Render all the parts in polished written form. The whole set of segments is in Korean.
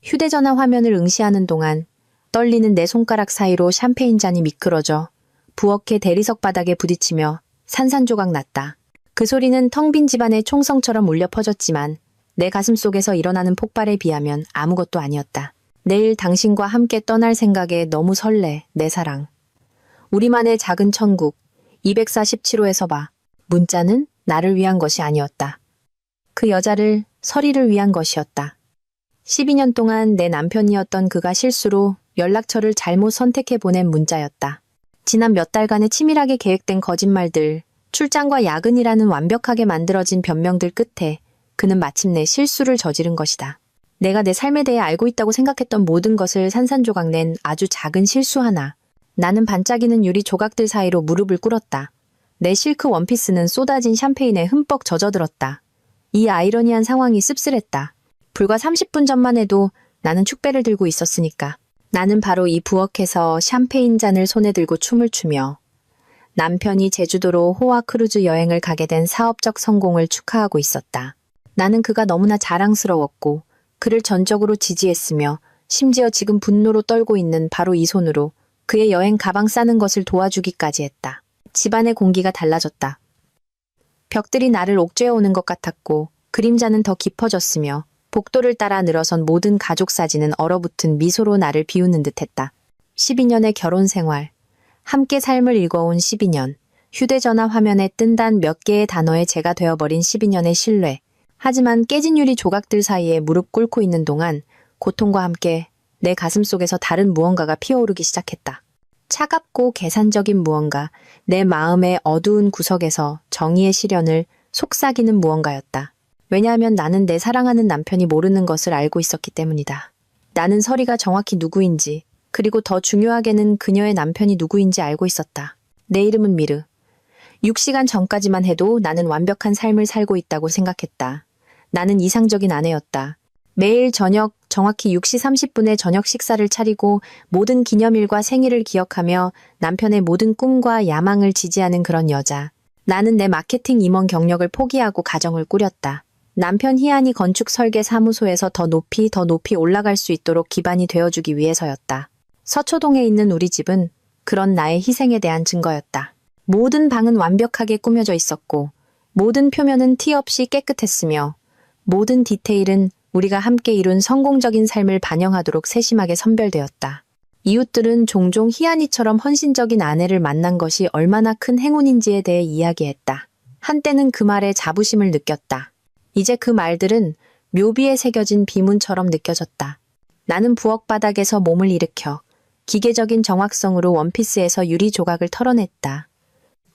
휴대전화 화면을 응시하는 동안 떨리는 내 손가락 사이로 샴페인 잔이 미끄러져 부엌의 대리석 바닥에 부딪히며 산산조각 났다. 그 소리는 텅 빈 집안의 총성처럼 울려 퍼졌지만 내 가슴 속에서 일어나는 폭발에 비하면 아무것도 아니었다. 내일 당신과 함께 떠날 생각에 너무 설레, 내 사랑. 우리만의 작은 천국, 247호에서 봐. 문자는 나를 위한 것이 아니었다. 그 여자를, 서리를 위한 것이었다. 12년 동안 내 남편이었던 그가 실수로 연락처를 잘못 선택해 보낸 문자였다. 지난 몇 달간의 치밀하게 계획된 거짓말들, 출장과 야근이라는 완벽하게 만들어진 변명들 끝에 그는 마침내 실수를 저지른 것이다. 내가 내 삶에 대해 알고 있다고 생각했던 모든 것을 산산조각 낸 아주 작은 실수 하나. 나는 반짝이는 유리 조각들 사이로 무릎을 꿇었다. 내 실크 원피스는 쏟아진 샴페인에 흠뻑 젖어들었다. 이 아이러니한 상황이 씁쓸했다. 불과 30분 전만 해도 나는 축배를 들고 있었으니까. 나는 바로 이 부엌에서 샴페인 잔을 손에 들고 춤을 추며 남편이 제주도로 호화 크루즈 여행을 가게 된 사업적 성공을 축하하고 있었다. 나는 그가 너무나 자랑스러웠고 그를 전적으로 지지했으며 심지어 지금 분노로 떨고 있는 바로 이 손으로 그의 여행 가방 싸는 것을 도와주기까지 했다. 집안의 공기가 달라졌다. 벽들이 나를 옥죄어 오는 것 같았고 그림자는 더 깊어졌으며 복도를 따라 늘어선 모든 가족 사진은 얼어붙은 미소로 나를 비웃는 듯했다. 12년의 결혼 생활, 함께 삶을 읽어온 12년, 휴대전화 화면에 뜬단 몇 개의 단어의 제가 되어버린 12년의 신뢰. 하지만 깨진 유리 조각들 사이에 무릎 꿇고 있는 동안 고통과 함께 내 가슴 속에서 다른 무언가가 피어오르기 시작했다. 차갑고 계산적인 무언가, 내 마음의 어두운 구석에서 정의의 시련을 속삭이는 무언가였다. 왜냐하면 나는 내 사랑하는 남편이 모르는 것을 알고 있었기 때문이다. 나는 서리가 정확히 누구인지, 그리고 더 중요하게는 그녀의 남편이 누구인지 알고 있었다. 내 이름은 미르. 6시간 전까지만 해도 나는 완벽한 삶을 살고 있다고 생각했다. 나는 이상적인 아내였다. 매일 저녁 정확히 6시 30분에 저녁 식사를 차리고 모든 기념일과 생일을 기억하며 남편의 모든 꿈과 야망을 지지하는 그런 여자. 나는 내 마케팅 임원 경력을 포기하고 가정을 꾸렸다. 남편 희한이 건축 설계 사무소에서 더 높이 올라갈 수 있도록 기반이 되어주기 위해서였다. 서초동에 있는 우리 집은 그런 나의 희생에 대한 증거였다. 모든 방은 완벽하게 꾸며져 있었고 모든 표면은 티 없이 깨끗했으며 모든 디테일은 우리가 함께 이룬 성공적인 삶을 반영하도록 세심하게 선별되었다. 이웃들은 종종 희한이처럼 헌신적인 아내를 만난 것이 얼마나 큰 행운인지에 대해 이야기했다. 한때는 그 말에 자부심을 느꼈다. 이제 그 말들은 묘비에 새겨진 비문처럼 느껴졌다. 나는 부엌 바닥에서 몸을 일으켜 기계적인 정확성으로 원피스에서 유리 조각을 털어냈다.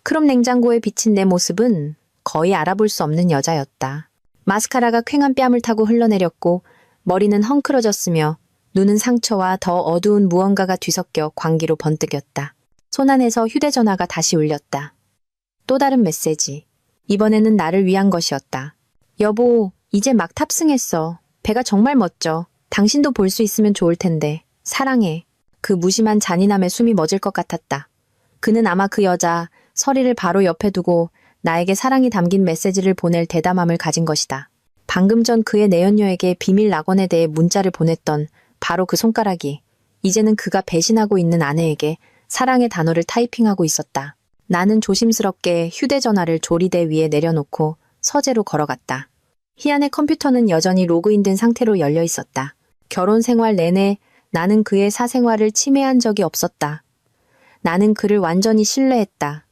크롬 냉장고에 비친 내 모습은 거의 알아볼 수 없는 여자였다. 마스카라가 퀭한 뺨을 타고 흘러내렸고 머리는 헝클어졌으며 눈은 상처와 더 어두운 무언가가 뒤섞여 광기로 번뜩였다. 손안에서 휴대전화가 다시 울렸다. 또 다른 메시지. 이번에는 나를 위한 것이었다. 여보, 이제 막 탑승했어. 배가 정말 멋져. 당신도 볼 수 있으면 좋을 텐데. 사랑해. 그 무심한 잔인함에 숨이 멎을 것 같았다. 그는 아마 그 여자, 서리를 바로 옆에 두고 나에게 사랑이 담긴 메시지를 보낼 대담함을 가진 것이다. 방금 전 그의 내연녀에게 비밀 낙원에 대해 문자를 보냈던 바로 그 손가락이 이제는 그가 배신하고 있는 아내에게 사랑의 단어를 타이핑하고 있었다. 나는 조심스럽게 휴대전화를 조리대 위에 내려놓고 서재로 걸어갔다. 희한의 컴퓨터는 여전히 로그인된 상태로 열려 있었다. 결혼 생활 내내 나는 그의 사생활을 침해한 적이 없었다. 나는 그를 완전히 신뢰했다.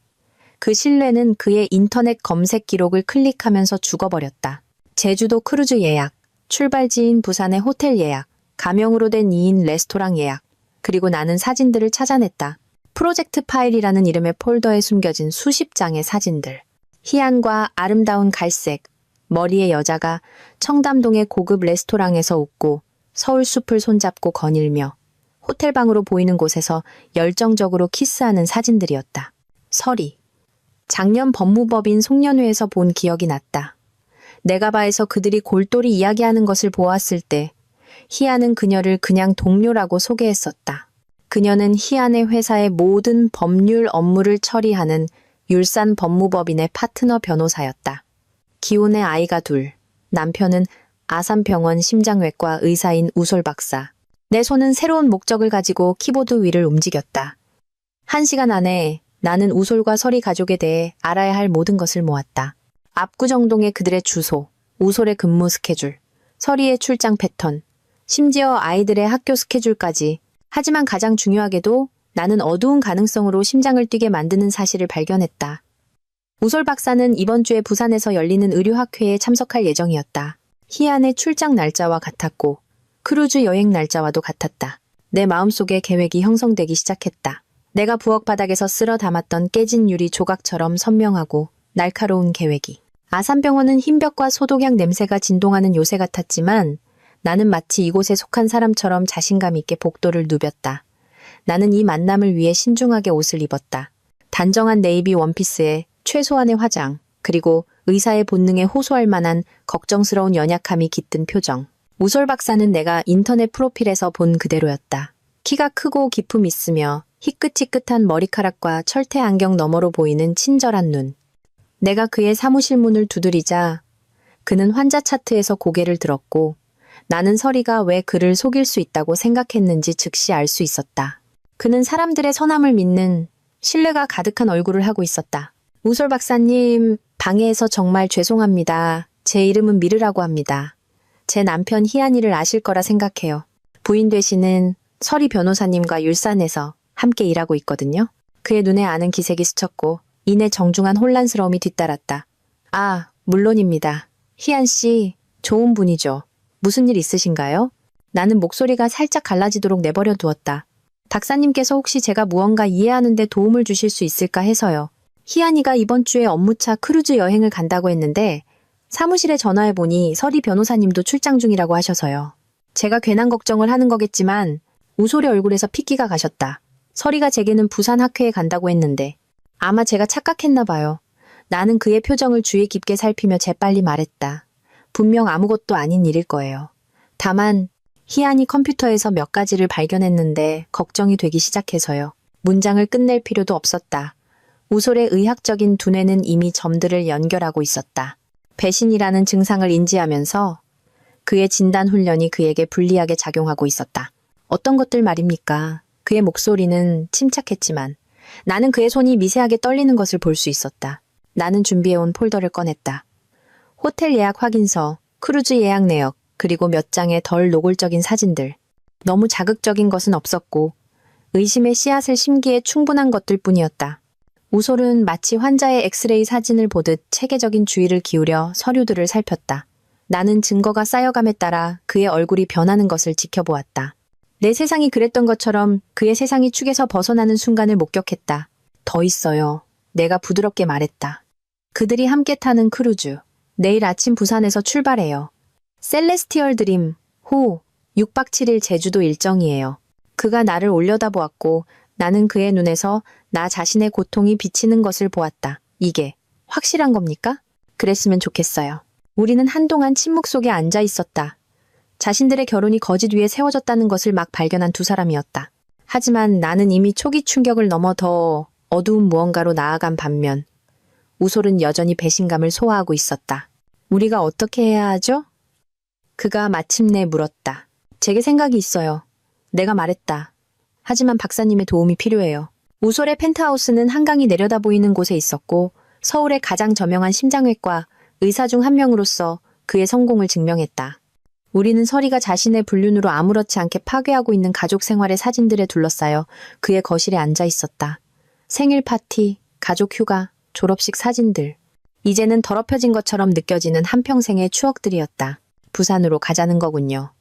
그 신뢰는 그의 인터넷 검색 기록을 클릭하면서 죽어버렸다. 제주도 크루즈 예약, 출발지인 부산의 호텔 예약, 가명으로 된 2인 레스토랑 예약, 그리고 나는 사진들을 찾아냈다. 프로젝트 파일이라는 이름의 폴더에 숨겨진 수십 장의 사진들. 희한과 아름다운 갈색, 머리의 여자가 청담동의 고급 레스토랑에서 웃고 서울 숲을 손잡고 거닐며 호텔방으로 보이는 곳에서 열정적으로 키스하는 사진들이었다. 서리. 작년 법무법인 송년회에서 본 기억이 났다. 네가바에서 그들이 골똘히 이야기하는 것을 보았을 때 희한은 그녀를 그냥 동료라고 소개했었다. 그녀는 희한의 회사의 모든 법률 업무를 처리하는 율산 법무법인의 파트너 변호사였다. 기혼의 아이가 둘, 남편은 아산병원 심장외과 의사인 우솔 박사. 내 손은 새로운 목적을 가지고 키보드 위를 움직였다. 1시간 안에 나는 우솔과 설이 가족에 대해 알아야 할 모든 것을 모았다. 압구정동의 그들의 주소, 우솔의 근무 스케줄, 설이의 출장 패턴, 심지어 아이들의 학교 스케줄까지. 하지만 가장 중요하게도 나는 어두운 가능성으로 심장을 뛰게 만드는 사실을 발견했다. 우솔 박사는 이번 주에 부산에서 열리는 의료학회에 참석할 예정이었다. 희안의 출장 날짜와 같았고 크루즈 여행 날짜와도 같았다. 내 마음속에 계획이 형성되기 시작했다. 내가 부엌 바닥에서 쓸어 담았던 깨진 유리 조각처럼 선명하고 날카로운 계획이. 아산병원은 흰벽과 소독약 냄새가 진동하는 요새 같았지만 나는 마치 이곳에 속한 사람처럼 자신감 있게 복도를 누볐다. 나는 이 만남을 위해 신중하게 옷을 입었다. 단정한 네이비 원피스에 최소한의 화장, 그리고 의사의 본능에 호소할 만한 걱정스러운 연약함이 깃든 표정. 우솔 박사는 내가 인터넷 프로필에서 본 그대로였다. 키가 크고 기품 있으며 희끗희끗한 머리카락과 철퇴 안경 너머로 보이는 친절한 눈. 내가 그의 사무실 문을 두드리자 그는 환자 차트에서 고개를 들었고 나는 설이가 왜 그를 속일 수 있다고 생각했는지 즉시 알 수 있었다. 그는 사람들의 선함을 믿는 신뢰가 가득한 얼굴을 하고 있었다. 우솔 박사님, 방해해서 정말 죄송합니다. 제 이름은 미르라고 합니다. 제 남편 희안이를 아실 거라 생각해요. 부인 되시는 설이 변호사님과 율산에서 함께 일하고 있거든요. 그의 눈에 아는 기색이 스쳤고 이내 정중한 혼란스러움이 뒤따랐다. 아, 물론입니다. 희안 씨, 좋은 분이죠. 무슨 일 있으신가요? 나는 목소리가 살짝 갈라지도록 내버려 두었다. 박사님께서 혹시 제가 무언가 이해하는 데 도움을 주실 수 있을까 해서요. 희안이가 이번 주에 업무차 크루즈 여행을 간다고 했는데 사무실에 전화해보니 설이 변호사님도 출장 중이라고 하셔서요. 제가 괜한 걱정을 하는 거겠지만 우솔의 얼굴에서 핏기가 가셨다. 설이가 제게는 부산 학회에 간다고 했는데 아마 제가 착각했나 봐요. 나는 그의 표정을 주의 깊게 살피며 재빨리 말했다. 분명 아무것도 아닌 일일 거예요. 다만 희안이 컴퓨터에서 몇 가지를 발견했는데 걱정이 되기 시작해서요. 문장을 끝낼 필요도 없었다. 우솔의 의학적인 두뇌는 이미 점들을 연결하고 있었다. 배신이라는 증상을 인지하면서 그의 진단 훈련이 그에게 불리하게 작용하고 있었다. 어떤 것들 말입니까? 그의 목소리는 침착했지만 나는 그의 손이 미세하게 떨리는 것을 볼 수 있었다. 나는 준비해온 폴더를 꺼냈다. 호텔 예약 확인서, 크루즈 예약 내역, 그리고 몇 장의 덜 노골적인 사진들. 너무 자극적인 것은 없었고 의심의 씨앗을 심기에 충분한 것들 뿐이었다. 우솔은 마치 환자의 엑스레이 사진을 보듯 체계적인 주의를 기울여 서류들을 살폈다. 나는 증거가 쌓여감에 따라 그의 얼굴이 변하는 것을 지켜보았다. 내 세상이 그랬던 것처럼 그의 세상이 축에서 벗어나는 순간을 목격했다. 더 있어요. 내가 부드럽게 말했다. 그들이 함께 타는 크루즈. 내일 아침 부산에서 출발해요. 셀레스티얼 드림, 호, 6박 7일 제주도 일정이에요. 그가 나를 올려다보았고 나는 그의 눈에서 나 자신의 고통이 비치는 것을 보았다. 이게 확실한 겁니까? 그랬으면 좋겠어요. 우리는 한동안 침묵 속에 앉아 있었다. 자신들의 결혼이 거짓 위에 세워졌다는 것을 막 발견한 두 사람이었다. 하지만 나는 이미 초기 충격을 넘어 더 어두운 무언가로 나아간 반면 우솔은 여전히 배신감을 소화하고 있었다. 우리가 어떻게 해야 하죠? 그가 마침내 물었다. 제게 생각이 있어요. 내가 말했다. 하지만 박사님의 도움이 필요해요. 우솔의 펜트하우스는 한강이 내려다 보이는 곳에 있었고 서울의 가장 저명한 심장외과 의사 중 한 명으로서 그의 성공을 증명했다. 우리는 설이가 자신의 불륜으로 아무렇지 않게 파괴하고 있는 가족 생활의 사진들에 둘러싸여 그의 거실에 앉아 있었다. 생일 파티, 가족 휴가, 졸업식 사진들. 이제는 더럽혀진 것처럼 느껴지는 한평생의 추억들이었다. 부산으로 가자는 거군요.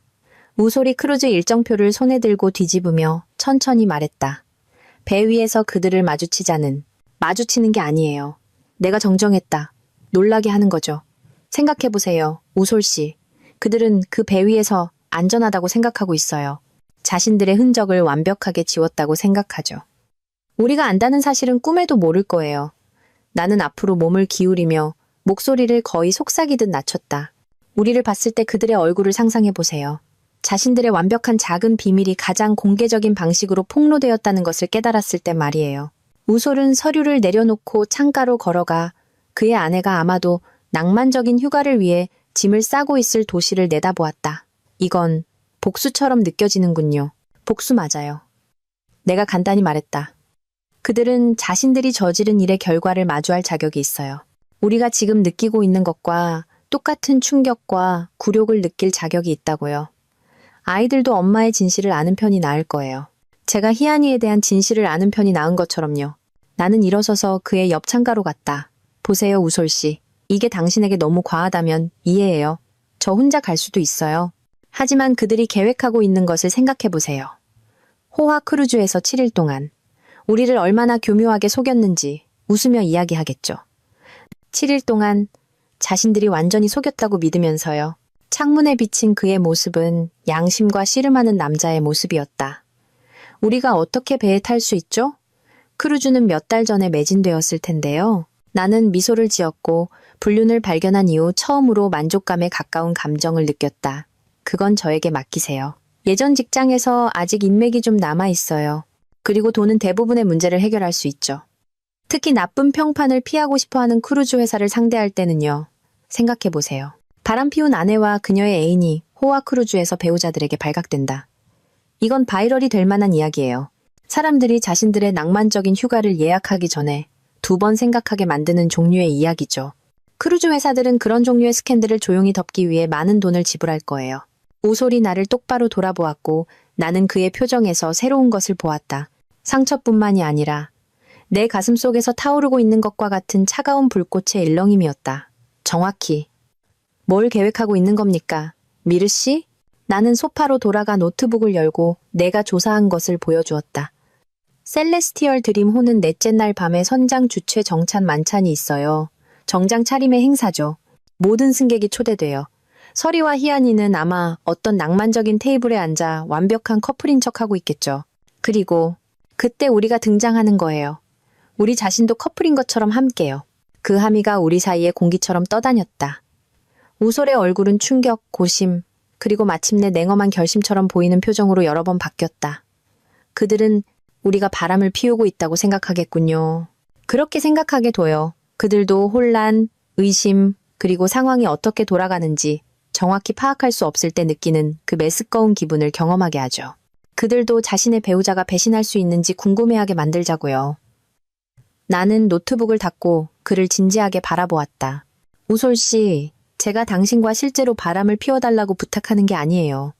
우솔이 크루즈 일정표를 손에 들고 뒤집으며 천천히 말했다. 배 위에서 그들을 마주치는 게 아니에요. 내가 정정했다. 놀라게 하는 거죠. 생각해보세요, 우솔 씨. 그들은 그 배 위에서 안전하다고 생각하고 있어요. 자신들의 흔적을 완벽하게 지웠다고 생각하죠. 우리가 안다는 사실은 꿈에도 모를 거예요. 나는 앞으로 몸을 기울이며 목소리를 거의 속삭이듯 낮췄다. 우리를 봤을 때 그들의 얼굴을 상상해보세요. 자신들의 완벽한 작은 비밀이 가장 공개적인 방식으로 폭로되었다는 것을 깨달았을 때 말이에요. 우솔은 서류를 내려놓고 창가로 걸어가 그의 아내가 아마도 낭만적인 휴가를 위해 짐을 싸고 있을 도시를 내다보았다. 이건 복수처럼 느껴지는군요. 복수 맞아요. 내가 간단히 말했다. 그들은 자신들이 저지른 일의 결과를 마주할 자격이 있어요. 우리가 지금 느끼고 있는 것과 똑같은 충격과 굴욕을 느낄 자격이 있다고요. 아이들도 엄마의 진실을 아는 편이 나을 거예요. 제가 희한이에 대한 진실을 아는 편이 나은 것처럼요. 나는 일어서서 그의 옆창가로 갔다. 보세요, 우솔 씨. 이게 당신에게 너무 과하다면 이해해요. 저 혼자 갈 수도 있어요. 하지만 그들이 계획하고 있는 것을 생각해 보세요. 호화 크루즈에서 7일 동안 우리를 얼마나 교묘하게 속였는지 웃으며 이야기하겠죠. 7일 동안 자신들이 완전히 속였다고 믿으면서요. 창문에 비친 그의 모습은 양심과 씨름하는 남자의 모습이었다. 우리가 어떻게 배에 탈 수 있죠? 크루즈는 몇 달 전에 매진되었을 텐데요. 나는 미소를 지었고 불륜을 발견한 이후 처음으로 만족감에 가까운 감정을 느꼈다. 그건 저에게 맡기세요. 예전 직장에서 아직 인맥이 좀 남아있어요. 그리고 돈은 대부분의 문제를 해결할 수 있죠. 특히 나쁜 평판을 피하고 싶어하는 크루즈 회사를 상대할 때는요. 생각해보세요. 바람피운 아내와 그녀의 애인이 호화 크루즈에서 배우자들에게 발각된다. 이건 바이럴이 될 만한 이야기예요. 사람들이 자신들의 낭만적인 휴가를 예약하기 전에 2번 생각하게 만드는 종류의 이야기죠. 크루즈 회사들은 그런 종류의 스캔들을 조용히 덮기 위해 많은 돈을 지불할 거예요. 우솔이 나를 똑바로 돌아보았고 나는 그의 표정에서 새로운 것을 보았다. 상처뿐만이 아니라 내 가슴 속에서 타오르고 있는 것과 같은 차가운 불꽃의 일렁임이었다. 정확히. 뭘 계획하고 있는 겁니까? 미르 씨? 나는 소파로 돌아가 노트북을 열고 내가 조사한 것을 보여주었다. 셀레스티얼 드림호는 넷째 날 밤에 선장 주최 정찬 만찬이 있어요. 정장 차림의 행사죠. 모든 승객이 초대돼요. 서리와 희한이는 아마 어떤 낭만적인 테이블에 앉아 완벽한 커플인 척하고 있겠죠. 그리고 그때 우리가 등장하는 거예요. 우리 자신도 커플인 것처럼 함께요. 그 함의가 우리 사이에 공기처럼 떠다녔다. 우솔의 얼굴은 충격, 고심, 그리고 마침내 냉엄한 결심처럼 보이는 표정으로 여러 번 바뀌었다. 그들은 우리가 바람을 피우고 있다고 생각하겠군요. 그렇게 생각하게 둬요. 그들도 혼란, 의심, 그리고 상황이 어떻게 돌아가는지 정확히 파악할 수 없을 때 느끼는 그 메스꺼운 기분을 경험하게 하죠. 그들도 자신의 배우자가 배신할 수 있는지 궁금해하게 만들자고요. 나는 노트북을 닫고 그를 진지하게 바라보았다. 우솔 씨, 제가 당신과 실제로 바람을 피워달라고 부탁하는 게 아니에요.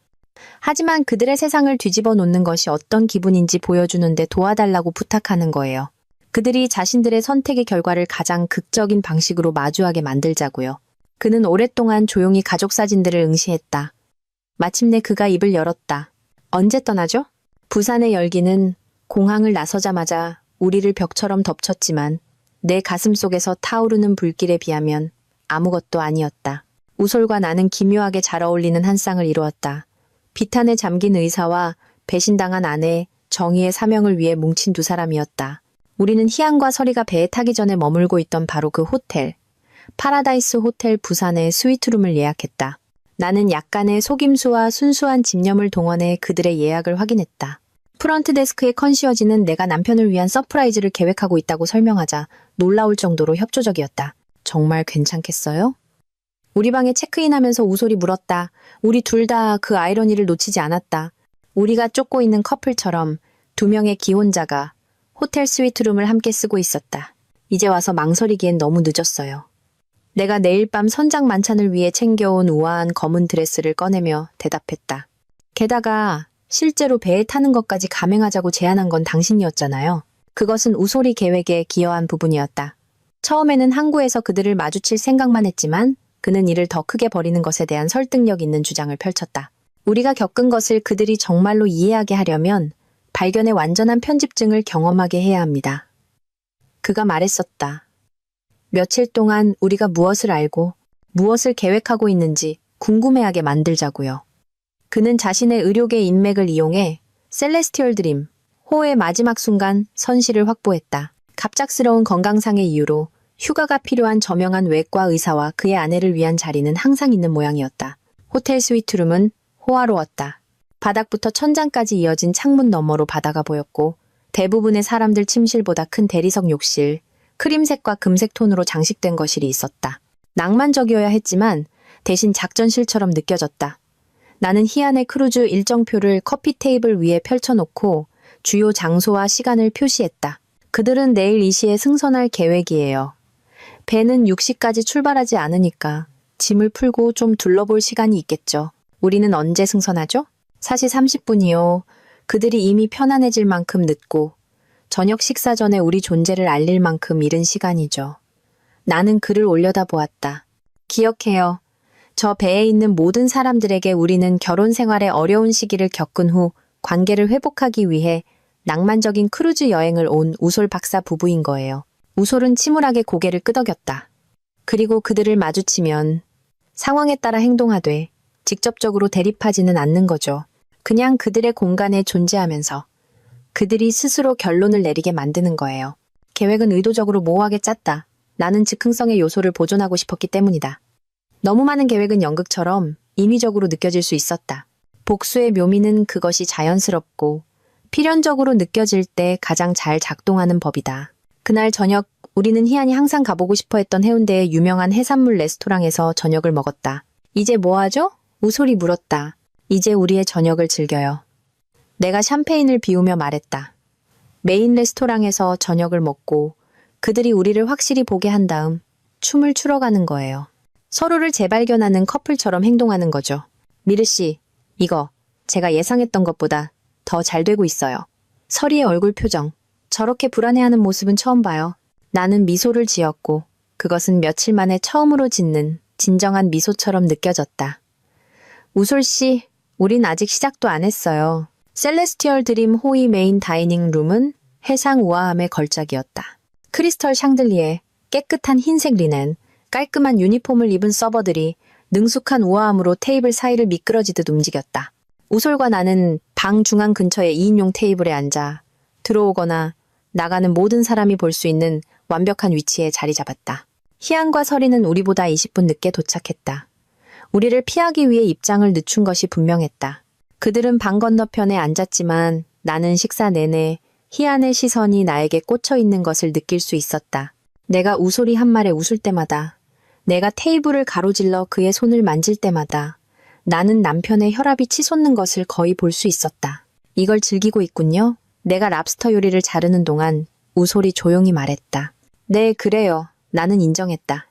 하지만 그들의 세상을 뒤집어 놓는 것이 어떤 기분인지 보여주는데 도와달라고 부탁하는 거예요. 그들이 자신들의 선택의 결과를 가장 극적인 방식으로 마주하게 만들자고요. 그는 오랫동안 조용히 가족 사진들을 응시했다. 마침내 그가 입을 열었다. 언제 떠나죠? 부산의 열기는 공항을 나서자마자 우리를 벽처럼 덮쳤지만 내 가슴 속에서 타오르는 불길에 비하면 아무것도 아니었다. 우솔과 나는 기묘하게 잘 어울리는 한 쌍을 이루었다. 비탄에 잠긴 의사와 배신당한 아내, 정의의 사명을 위해 뭉친 두 사람이었다. 우리는 희안과 서리가 배에 타기 전에 머물고 있던 바로 그 호텔, 파라다이스 호텔 부산의 스위트룸을 예약했다. 나는 약간의 속임수와 순수한 집념을 동원해 그들의 예약을 확인했다. 프런트 데스크의 컨시어지는 내가 남편을 위한 서프라이즈를 계획하고 있다고 설명하자 놀라울 정도로 협조적이었다. 정말 괜찮겠어요? 우리 방에 체크인하면서 우솔이 물었다. 우리 둘 다 그 아이러니를 놓치지 않았다. 우리가 쫓고 있는 커플처럼 2명의 기혼자가 호텔 스위트룸을 함께 쓰고 있었다. 이제 와서 망설이기엔 너무 늦었어요. 내가 내일 밤 선장 만찬을 위해 챙겨온 우아한 검은 드레스를 꺼내며 대답했다. 게다가 실제로 배에 타는 것까지 감행하자고 제안한 건 당신이었잖아요. 그것은 우솔이 계획에 기여한 부분이었다. 처음에는 항구에서 그들을 마주칠 생각만 했지만 그는 이를 더 크게 벌이는 것에 대한 설득력 있는 주장을 펼쳤다. 우리가 겪은 것을 그들이 정말로 이해하게 하려면 발견의 완전한 편집증을 경험하게 해야 합니다. 그가 말했었다. 며칠 동안 우리가 무엇을 알고 무엇을 계획하고 있는지 궁금해하게 만들자고요. 그는 자신의 의료계 인맥을 이용해 셀레스티얼 드림, 호의 마지막 순간 선실을 확보했다. 갑작스러운 건강상의 이유로 휴가가 필요한 저명한 외과 의사와 그의 아내를 위한 자리는 항상 있는 모양이었다. 호텔 스위트룸은 호화로웠다. 바닥부터 천장까지 이어진 창문 너머로 바다가 보였고 대부분의 사람들 침실보다 큰 대리석 욕실, 크림색과 금색 톤으로 장식된 거실이 있었다. 낭만적이어야 했지만 대신 작전실처럼 느껴졌다. 나는 희한의 크루즈 일정표를 커피 테이블 위에 펼쳐놓고 주요 장소와 시간을 표시했다. 그들은 내일 2시에 승선할 계획이에요. 배는 6시까지 출발하지 않으니까 짐을 풀고 좀 둘러볼 시간이 있겠죠. 우리는 언제 승선하죠? 4시 30분이요. 그들이 이미 편안해질 만큼 늦고 저녁 식사 전에 우리 존재를 알릴 만큼 이른 시간이죠. 나는 글을 올려다 보았다. 기억해요. 저 배에 있는 모든 사람들에게 우리는 결혼 생활의 어려운 시기를 겪은 후 관계를 회복하기 위해 낭만적인 크루즈 여행을 온 우솔 박사 부부인 거예요. 우솔은 침울하게 고개를 끄덕였다. 그리고 그들을 마주치면 상황에 따라 행동하되 직접적으로 대립하지는 않는 거죠. 그냥 그들의 공간에 존재하면서 그들이 스스로 결론을 내리게 만드는 거예요. 계획은 의도적으로 모호하게 짰다. 나는 즉흥성의 요소를 보존하고 싶었기 때문이다. 너무 많은 계획은 연극처럼 인위적으로 느껴질 수 있었다. 복수의 묘미는 그것이 자연스럽고 필연적으로 느껴질 때 가장 잘 작동하는 법이다. 그날 저녁 우리는 희한이 항상 가보고 싶어 했던 해운대의 유명한 해산물 레스토랑에서 저녁을 먹었다. 이제 뭐 하죠? 우솔이 물었다. 이제 우리의 저녁을 즐겨요. 내가 샴페인을 비우며 말했다. 메인 레스토랑에서 저녁을 먹고 그들이 우리를 확실히 보게 한 다음 춤을 추러 가는 거예요. 서로를 재발견하는 커플처럼 행동하는 거죠. 미르 씨, 이거 제가 예상했던 것보다 더 잘 되고 있어요. 설이의 얼굴 표정. 저렇게 불안해하는 모습은 처음 봐요. 나는 미소를 지었고 그것은 며칠 만에 처음으로 짓는 진정한 미소처럼 느껴졌다. 우솔 씨, 우린 아직 시작도 안 했어요. 셀레스티얼 드림 호이 메인 다이닝 룸은 해상 우아함의 걸작이었다. 크리스털 샹들리에, 깨끗한 흰색 리넨, 깔끔한 유니폼을 입은 서버들이 능숙한 우아함으로 테이블 사이를 미끄러지듯 움직였다. 우솔과 나는 방 중앙 근처의 2인용 테이블에 앉아 들어오거나 나가는 모든 사람이 볼 수 있는 완벽한 위치에 자리 잡았다. 희안과 설이는 우리보다 20분 늦게 도착했다. 우리를 피하기 위해 입장을 늦춘 것이 분명했다. 그들은 방 건너편에 앉았지만 나는 식사 내내 희안의 시선이 나에게 꽂혀 있는 것을 느낄 수 있었다. 내가 우솔이 한 말에 웃을 때마다, 내가 테이블을 가로질러 그의 손을 만질 때마다 나는 남편의 혈압이 치솟는 것을 거의 볼 수 있었다. 이걸 즐기고 있군요. 내가 랍스터 요리를 자르는 동안 우솔이 조용히 말했다. 네, 그래요. 나는 인정했다.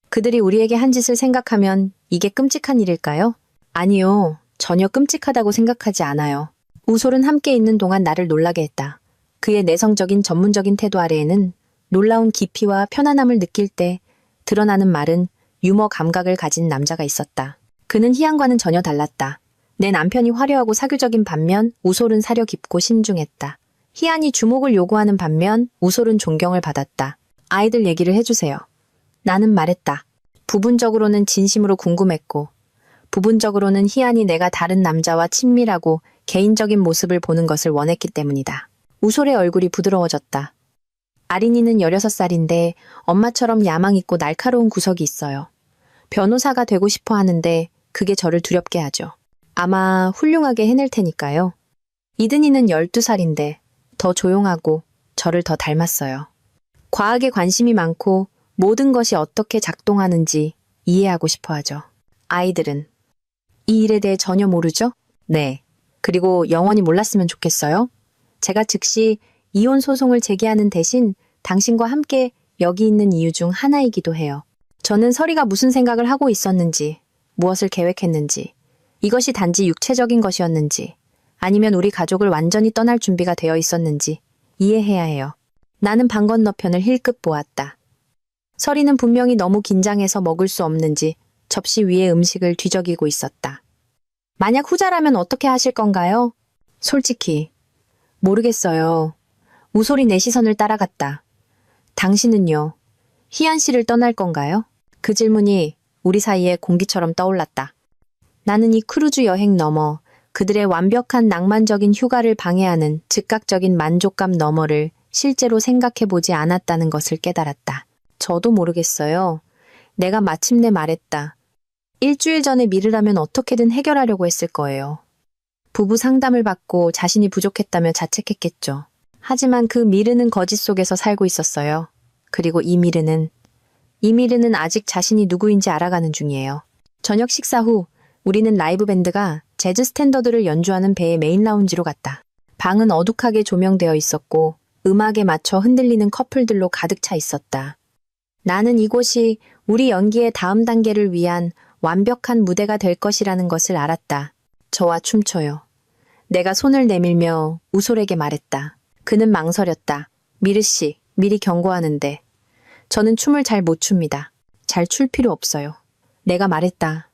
그들이 우리에게 한 짓을 생각하면 이게 끔찍한 일일까요? 아니요. 전혀 끔찍하다고 생각하지 않아요. 우솔은 함께 있는 동안 나를 놀라게 했다. 그의 내성적인 전문적인 태도 아래에는 놀라운 깊이와 편안함을 느낄 때 드러나는 말은 유머 감각을 가진 남자가 있었다. 그는 희안과는 전혀 달랐다. 내 남편이 화려하고 사교적인 반면 우솔은 사려 깊고 신중했다. 희안이 주목을 요구하는 반면 우솔은 존경을 받았다. 아이들 얘기를 해주세요. 나는 말했다. 부분적으로는 진심으로 궁금했고 부분적으로는 희안이 내가 다른 남자와 친밀하고 개인적인 모습을 보는 것을 원했기 때문이다. 우솔의 얼굴이 부드러워졌다. 아린이는 16살인데 엄마처럼 야망 있고 날카로운 구석이 있어요. 변호사가 되고 싶어 하는데 그게 저를 두렵게 하죠. 아마 훌륭하게 해낼 테니까요. 이든이는 12살인데 더 조용하고 저를 더 닮았어요. 과학에 관심이 많고 모든 것이 어떻게 작동하는지 이해하고 싶어 하죠. 아이들은 이 일에 대해 전혀 모르죠? 네. 그리고 영원히 몰랐으면 좋겠어요? 제가 즉시 이혼 소송을 제기하는 대신 당신과 함께 여기 있는 이유 중 하나이기도 해요. 저는 설이가 무슨 생각을 하고 있었는지, 무엇을 계획했는지, 이것이 단지 육체적인 것이었는지, 아니면 우리 가족을 완전히 떠날 준비가 되어 있었는지 이해해야 해요. 나는 방 건너편을 힐끗 보았다. 설이는 분명히 너무 긴장해서 먹을 수 없는지 접시 위에 음식을 뒤적이고 있었다. 만약 후자라면 어떻게 하실 건가요? 솔직히 모르겠어요. 우솔이 내 시선을 따라갔다. 당신은요? 희안 씨를 떠날 건가요? 그 질문이 우리 사이에 공기처럼 떠올랐다. 나는 이 크루즈 여행 너머 그들의 완벽한 낭만적인 휴가를 방해하는 즉각적인 만족감 너머를 실제로 생각해보지 않았다는 것을 깨달았다. 저도 모르겠어요. 내가 마침내 말했다. 일주일 전에 미르라면 어떻게든 해결하려고 했을 거예요. 부부 상담을 받고 자신이 부족했다며 자책했겠죠. 하지만 그 미르는 거짓 속에서 살고 있었어요. 그리고 이 미르는 아직 자신이 누구인지 알아가는 중이에요. 저녁 식사 후 우리는 라이브 밴드가 재즈 스탠더드를 연주하는 배의 메인 라운지로 갔다. 방은 어둑하게 조명되어 있었고 음악에 맞춰 흔들리는 커플들로 가득 차 있었다. 나는 이곳이 우리 연기의 다음 단계를 위한 완벽한 무대가 될 것이라는 것을 알았다. 저와 춤춰요. 내가 손을 내밀며 우솔에게 말했다. 그는 망설였다. 미르 씨, 미리 경고하는데 저는 춤을 잘 못 춥니다. 잘 출 필요 없어요. 내가 말했다.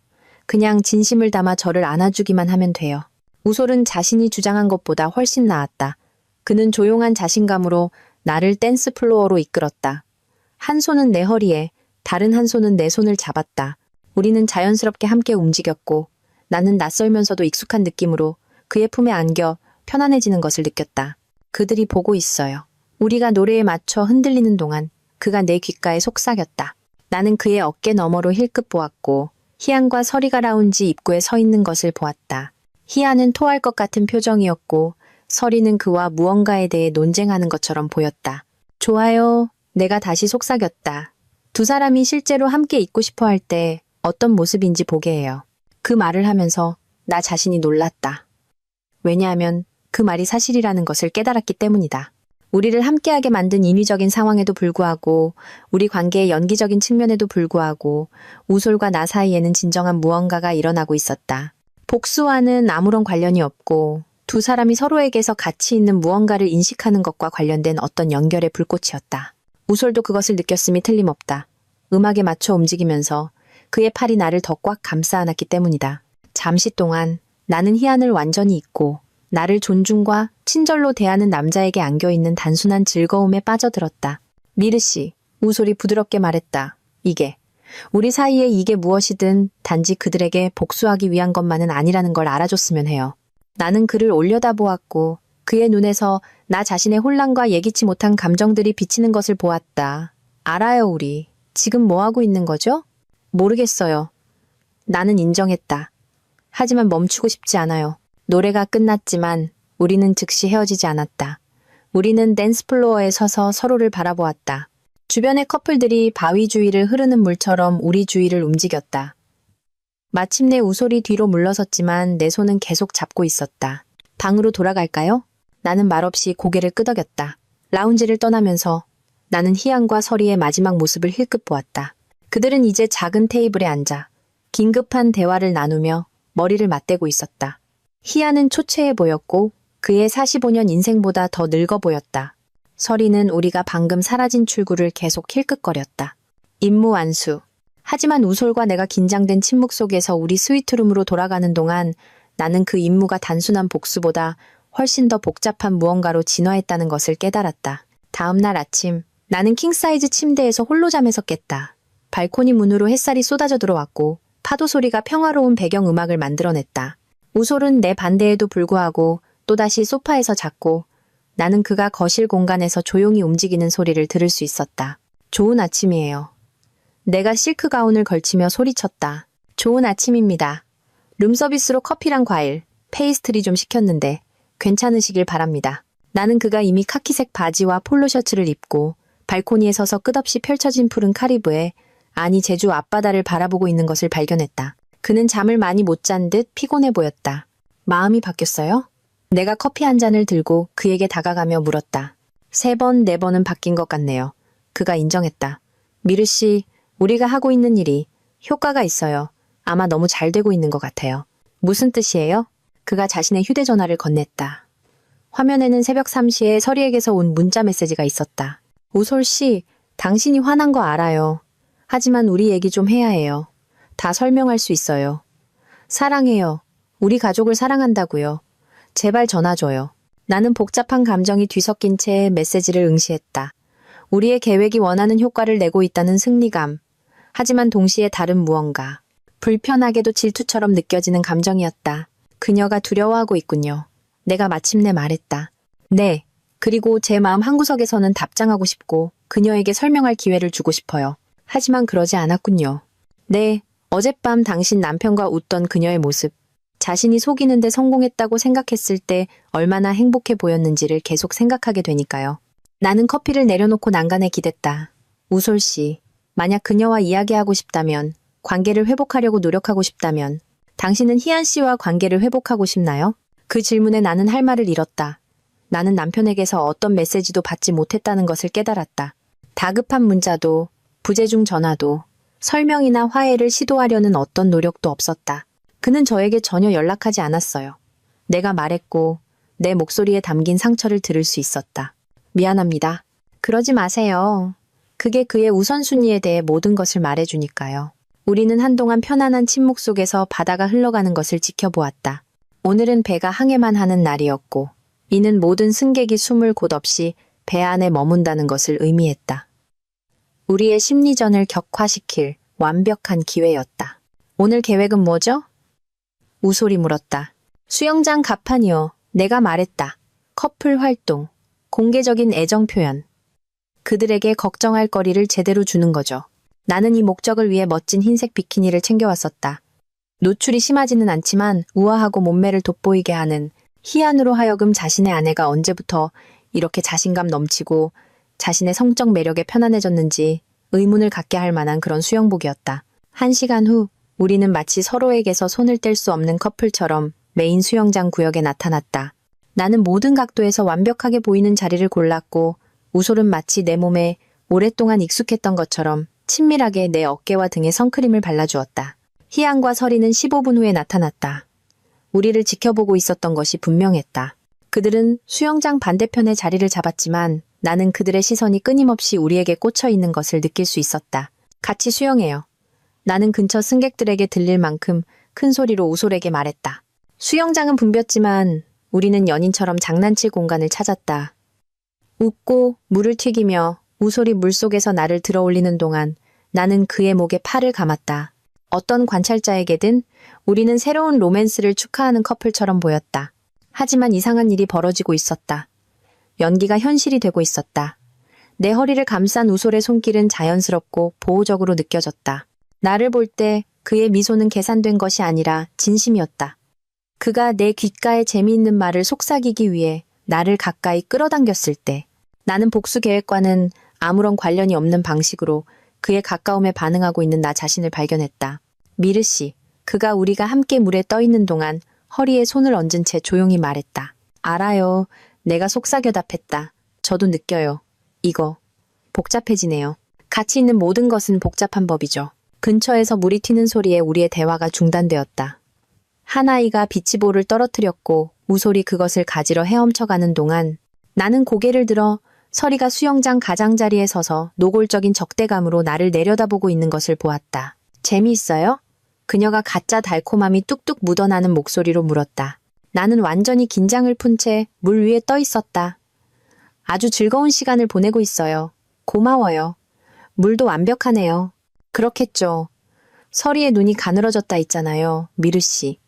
그냥 진심을 담아 저를 안아주기만 하면 돼요. 우솔은 자신이 주장한 것보다 훨씬 나았다. 그는 조용한 자신감으로 나를 댄스 플로어로 이끌었다. 한 손은 내 허리에, 다른 한 손은 내 손을 잡았다. 우리는 자연스럽게 함께 움직였고 나는 낯설면서도 익숙한 느낌으로 그의 품에 안겨 편안해지는 것을 느꼈다. 그들이 보고 있어요. 우리가 노래에 맞춰 흔들리는 동안 그가 내 귓가에 속삭였다. 나는 그의 어깨 너머로 힐끗 보았고 희안과 서리가 라운지 입구에 서 있는 것을 보았다. 희안은 토할 것 같은 표정이었고 서리는 그와 무언가에 대해 논쟁하는 것처럼 보였다. 좋아요. 내가 다시 속삭였다. 두 사람이 실제로 함께 있고 싶어 할 때 어떤 모습인지 보게 해요. 그 말을 하면서 나 자신이 놀랐다. 왜냐하면 그 말이 사실이라는 것을 깨달았기 때문이다. 우리를 함께하게 만든 인위적인 상황에도 불구하고 우리 관계의 연기적인 측면에도 불구하고 우솔과 나 사이에는 진정한 무언가가 일어나고 있었다. 복수와는 아무런 관련이 없고 두 사람이 서로에게서 가치 있는 무언가를 인식하는 것과 관련된 어떤 연결의 불꽃이었다. 우솔도 그것을 느꼈음이 틀림없다. 음악에 맞춰 움직이면서 그의 팔이 나를 더 꽉 감싸 안았기 때문이다. 잠시 동안 나는 희안을 완전히 잊고 나를 존중과 친절로 대하는 남자에게 안겨있는 단순한 즐거움에 빠져들었다. 미르 씨, 우솔이 부드럽게 말했다. 우리 사이에 이게 무엇이든 단지 그들에게 복수하기 위한 것만은 아니라는 걸 알아줬으면 해요. 나는 그를 올려다보았고 그의 눈에서 나 자신의 혼란과 예기치 못한 감정들이 비치는 것을 보았다. 알아요, 우리. 지금 뭐 하고 있는 거죠? 모르겠어요. 나는 인정했다. 하지만 멈추고 싶지 않아요. 노래가 끝났지만 우리는 즉시 헤어지지 않았다. 우리는 댄스 플로어에 서서 서로를 바라보았다. 주변의 커플들이 바위 주위를 흐르는 물처럼 우리 주위를 움직였다. 마침내 우솔이 뒤로 물러섰지만 내 손은 계속 잡고 있었다. 방으로 돌아갈까요? 나는 말없이 고개를 끄덕였다. 라운지를 떠나면서 나는 희안과 서리의 마지막 모습을 힐끗 보았다. 그들은 이제 작은 테이블에 앉아 긴급한 대화를 나누며 머리를 맞대고 있었다. 희안은 초췌해 보였고 그의 45년 인생보다 더 늙어 보였다. 서리는 우리가 방금 사라진 출구를 계속 힐끗거렸다. 임무 완수. 하지만 우솔과 내가 긴장된 침묵 속에서 우리 스위트룸으로 돌아가는 동안 나는 그 임무가 단순한 복수보다 훨씬 더 복잡한 무언가로 진화했다는 것을 깨달았다. 다음 날 아침, 나는 킹사이즈 침대에서 홀로 잠에서 깼다. 발코니 문으로 햇살이 쏟아져 들어왔고 파도 소리가 평화로운 배경음악을 만들어냈다. 우솔은 내 반대에도 불구하고 또다시 소파에서 잤고 나는 그가 거실 공간에서 조용히 움직이는 소리를 들을 수 있었다. 좋은 아침이에요. 내가 실크 가운을 걸치며 소리쳤다. 좋은 아침입니다. 룸서비스로 커피랑 과일, 페이스트리 좀 시켰는데 괜찮으시길 바랍니다. 나는 그가 이미 카키색 바지와 폴로 셔츠를 입고 발코니에 서서 끝없이 펼쳐진 푸른 카리브해, 아니 제주 앞바다를 바라보고 있는 것을 발견했다. 그는 잠을 많이 못 잔 듯 피곤해 보였다. 마음이 바뀌었어요? 내가 커피 한 잔을 들고 그에게 다가가며 물었다. 3번, 4번은 바뀐 것 같네요. 그가 인정했다. 미르 씨, 우리가 하고 있는 일이 효과가 있어요. 아마 너무 잘 되고 있는 것 같아요. 무슨 뜻이에요? 그가 자신의 휴대전화를 건넸다. 화면에는 새벽 3시에 서리에게서 온 문자 메시지가 있었다. 우솔 씨, 당신이 화난 거 알아요. 하지만 우리 얘기 좀 해야 해요. 다 설명할 수 있어요. 사랑해요. 우리 가족을 사랑한다고요. 제발 전화 줘요. 나는 복잡한 감정이 뒤섞인 채 메시지를 응시했다. 우리의 계획이 원하는 효과를 내고 있다는 승리감. 하지만 동시에 다른 무언가. 불편하게도 질투처럼 느껴지는 감정이었다. 그녀가 두려워하고 있군요. 내가 마침내 말했다. 네. 그리고 제 마음 한구석에서는 답장하고 싶고 그녀에게 설명할 기회를 주고 싶어요. 하지만 그러지 않았군요. 네. 어젯밤 당신 남편과 웃던 그녀의 모습. 자신이 속이는데 성공했다고 생각했을 때 얼마나 행복해 보였는지를 계속 생각하게 되니까요. 나는 커피를 내려놓고 난간에 기댔다. 우솔 씨, 만약 그녀와 이야기하고 싶다면 관계를 회복하려고 노력하고 싶다면 당신은 희안 씨와 관계를 회복하고 싶나요? 그 질문에 나는 할 말을 잃었다. 나는 남편에게서 어떤 메시지도 받지 못했다는 것을 깨달았다. 다급한 문자도, 부재중 전화도, 설명이나 화해를 시도하려는 어떤 노력도 없었다. 그는 저에게 전혀 연락하지 않았어요. 내가 말했고 내 목소리에 담긴 상처를 들을 수 있었다. 미안합니다. 그러지 마세요. 그게 그의 우선순위에 대해 모든 것을 말해주니까요. 우리는 한동안 편안한 침묵 속에서 바다가 흘러가는 것을 지켜보았다. 오늘은 배가 항해만 하는 날이었고 이는 모든 승객이 숨을 곳 없이 배 안에 머문다는 것을 의미했다. 우리의 심리전을 격화시킬 완벽한 기회였다. 오늘 계획은 뭐죠? 우솔이 물었다. 수영장 가판이요. 내가 말했다. 커플 활동, 공개적인 애정 표현. 그들에게 걱정할 거리를 제대로 주는 거죠. 나는 이 목적을 위해 멋진 흰색 비키니를 챙겨왔었다. 노출이 심하지는 않지만 우아하고 몸매를 돋보이게 하는 희안으로 하여금 자신의 아내가 언제부터 이렇게 자신감 넘치고 자신의 성적 매력에 편안해졌는지 의문을 갖게 할 만한 그런 수영복이었다. 1시간 후 우리는 마치 서로에게서 손을 뗄 수 없는 커플처럼 메인 수영장 구역에 나타났다. 나는 모든 각도에서 완벽하게 보이는 자리를 골랐고 우솔은 마치 내 몸에 오랫동안 익숙했던 것처럼 친밀하게 내 어깨와 등에 선크림을 발라주었다. 희안과 설이는 15분 후에 나타났다. 우리를 지켜보고 있었던 것이 분명했다. 그들은 수영장 반대편에 자리를 잡았지만 나는 그들의 시선이 끊임없이 우리에게 꽂혀 있는 것을 느낄 수 있었다. 같이 수영해요. 나는 근처 승객들에게 들릴 만큼 큰 소리로 우솔에게 말했다. 수영장은 붐볐지만 우리는 연인처럼 장난칠 공간을 찾았다. 웃고 물을 튀기며 우솔이 물속에서 나를 들어올리는 동안 나는 그의 목에 팔을 감았다. 어떤 관찰자에게든 우리는 새로운 로맨스를 축하하는 커플처럼 보였다. 하지만 이상한 일이 벌어지고 있었다. 연기가 현실이 되고 있었다. 내 허리를 감싼 우솔의 손길은 자연스럽고 보호적으로 느껴졌다. 나를 볼 때 그의 미소는 계산된 것이 아니라 진심이었다. 그가 내 귓가에 재미있는 말을 속삭이기 위해 나를 가까이 끌어당겼을 때 나는 복수 계획과는 아무런 관련이 없는 방식으로 그의 가까움에 반응하고 있는 나 자신을 발견했다. 미르 씨, 그가 우리가 함께 물에 떠 있는 동안 허리에 손을 얹은 채 조용히 말했다. 알아요. 내가 속삭여 답했다. 저도 느껴요. 이거 복잡해지네요. 같이 있는 모든 것은 복잡한 법이죠. 근처에서 물이 튀는 소리에 우리의 대화가 중단되었다. 한 아이가 비치볼을 떨어뜨렸고 우솔이 그것을 가지러 헤엄쳐가는 동안 나는 고개를 들어 설이가 수영장 가장자리에 서서 노골적인 적대감으로 나를 내려다보고 있는 것을 보았다. 재미있어요? 그녀가 가짜 달콤함이 뚝뚝 묻어나는 목소리로 물었다. 나는 완전히 긴장을 푼 채 물 위에 떠 있었다. 아주 즐거운 시간을 보내고 있어요. 고마워요. 물도 완벽하네요. 그렇겠죠. 설이의 눈이 가늘어졌다 있잖아요. 미르 씨.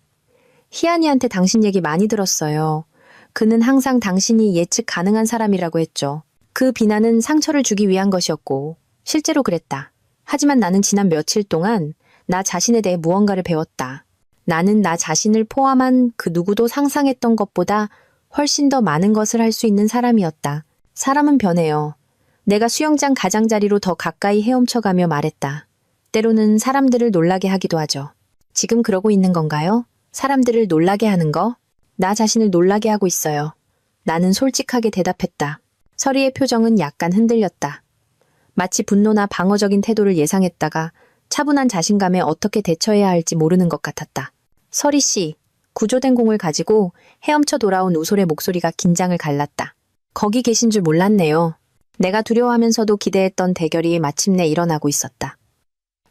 희안이한테 당신 얘기 많이 들었어요. 그는 항상 당신이 예측 가능한 사람이라고 했죠. 그 비난은 상처를 주기 위한 것이었고 실제로 그랬다. 하지만 나는 지난 며칠 동안 나 자신에 대해 무언가를 배웠다. 나는 나 자신을 포함한 그 누구도 상상했던 것보다 훨씬 더 많은 것을 할 수 있는 사람이었다. 사람은 변해요. 내가 수영장 가장자리로 더 가까이 헤엄쳐가며 말했다. 때로는 사람들을 놀라게 하기도 하죠. 지금 그러고 있는 건가요? 사람들을 놀라게 하는 거? 나 자신을 놀라게 하고 있어요. 나는 솔직하게 대답했다. 설이의 표정은 약간 흔들렸다. 마치 분노나 방어적인 태도를 예상했다가 차분한 자신감에 어떻게 대처해야 할지 모르는 것 같았다. 설이 씨, 구조된 공을 가지고 헤엄쳐 돌아온 우솔의 목소리가 긴장을 갈랐다. 거기 계신 줄 몰랐네요. 내가 두려워하면서도 기대했던 대결이 마침내 일어나고 있었다.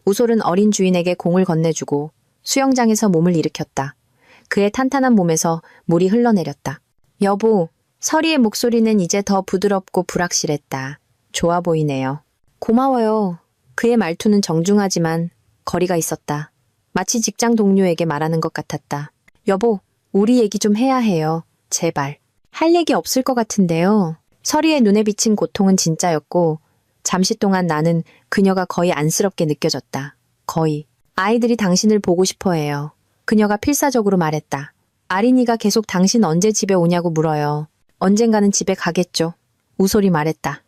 우솔은 어린 주인에게 공을 건네주고 수영장에서 몸을 일으켰다. 그의 탄탄한 몸에서 물이 흘러내렸다. 여보, 설이의 목소리는 이제 더 부드럽고 불확실했다. 좋아 보이네요. 고마워요. 그의 말투는 정중하지만 거리가 있었다. 마치 직장 동료에게 말하는 것 같았다. 여보, 우리 얘기 좀 해야 해요. 제발. 할 얘기 없을 것 같은데요. 설이의 눈에 비친 고통은 진짜였고 잠시 동안 나는 그녀가 거의 안쓰럽게 느껴졌다. 거의. 아이들이 당신을 보고 싶어 해요. 그녀가 필사적으로 말했다. 아린이가 계속 당신 언제 집에 오냐고 물어요. 언젠가는 집에 가겠죠. 우솔이 말했다.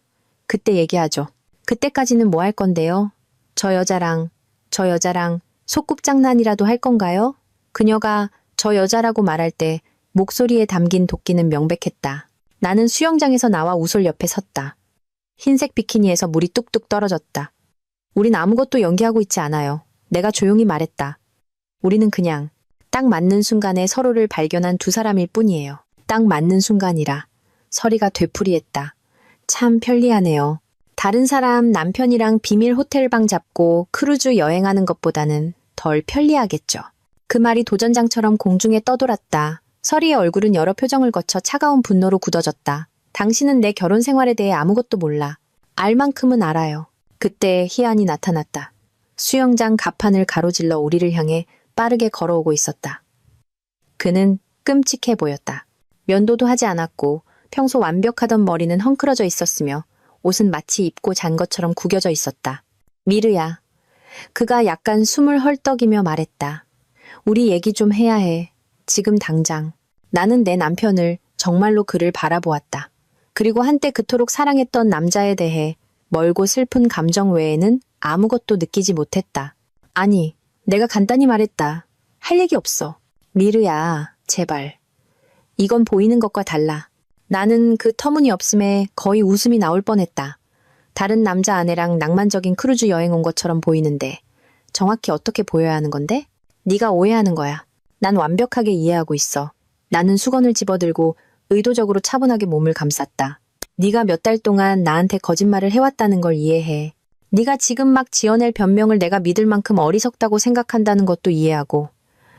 그때 얘기하죠. 그때까지는 뭐 할 건데요? 저 여자랑 저 여자랑 소꿉장난이라도 할 건가요? 그녀가 저 여자라고 말할 때 목소리에 담긴 도끼는 명백했다. 나는 수영장에서 나와 우솔 옆에 섰다. 흰색 비키니에서 물이 뚝뚝 떨어졌다. 우린 아무것도 연기하고 있지 않아요. 내가 조용히 말했다. 우리는 그냥 딱 맞는 순간에 서로를 발견한 두 사람일 뿐이에요. 딱 맞는 순간이라. 서리가 되풀이했다. 참 편리하네요. 다른 사람 남편이랑 비밀 호텔방 잡고 크루즈 여행하는 것보다는 덜 편리하겠죠. 그 말이 도전장처럼 공중에 떠돌았다. 서리의 얼굴은 여러 표정을 거쳐 차가운 분노로 굳어졌다. 당신은 내 결혼 생활에 대해 아무것도 몰라. 알 만큼은 알아요. 그때 희안이 나타났다. 수영장 가판을 가로질러 우리를 향해 빠르게 걸어오고 있었다. 그는 끔찍해 보였다. 면도도 하지 않았고 평소 완벽하던 머리는 헝클어져 있었으며 옷은 마치 입고 잔 것처럼 구겨져 있었다. 미르야. 그가 약간 숨을 헐떡이며 말했다. 우리 얘기 좀 해야 해. 지금 당장. 나는 내 남편을 정말로 그를 바라보았다. 그리고 한때 그토록 사랑했던 남자에 대해 멀고 슬픈 감정 외에는 아무것도 느끼지 못했다. 아니, 내가 간단히 말했다. 할 얘기 없어. 미르야, 제발. 이건 보이는 것과 달라. 나는 그 터무니없음에 거의 웃음이 나올 뻔했다. 다른 남자 아내랑 낭만적인 크루즈 여행 온 것처럼 보이는데 정확히 어떻게 보여야 하는 건데? 네가 오해하는 거야. 난 완벽하게 이해하고 있어. 나는 수건을 집어들고 의도적으로 차분하게 몸을 감쌌다. 네가 몇 달 동안 나한테 거짓말을 해왔다는 걸 이해해. 네가 지금 막 지어낼 변명을 내가 믿을 만큼 어리석다고 생각한다는 것도 이해하고,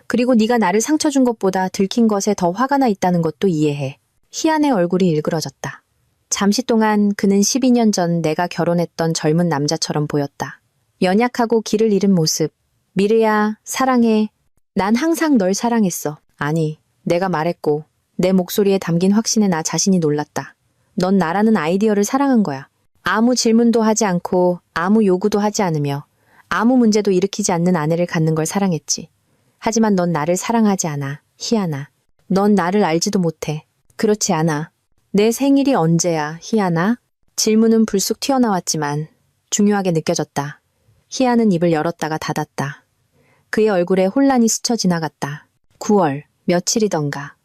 그리고 네가 나를 상처 준 것보다 들킨 것에 더 화가 나 있다는 것도 이해해. 희안의 얼굴이 일그러졌다. 잠시 동안 그는 12년 전 내가 결혼했던 젊은 남자처럼 보였다. 연약하고 길을 잃은 모습. 미르야, 사랑해. 난 항상 널 사랑했어. 아니, 내가 말했고 내 목소리에 담긴 확신에 나 자신이 놀랐다. 넌 나라는 아이디어를 사랑한 거야. 아무 질문도 하지 않고 아무 요구도 하지 않으며 아무 문제도 일으키지 않는 아내를 갖는 걸 사랑했지. 하지만 넌 나를 사랑하지 않아, 희안아. 넌 나를 알지도 못해. 그렇지 않아. 내 생일이 언제야, 희안아? 질문은 불쑥 튀어나왔지만 중요하게 느껴졌다. 희안은 입을 열었다가 닫았다. 그의 얼굴에 혼란이 스쳐 지나갔다. 9월, 며칠이던가.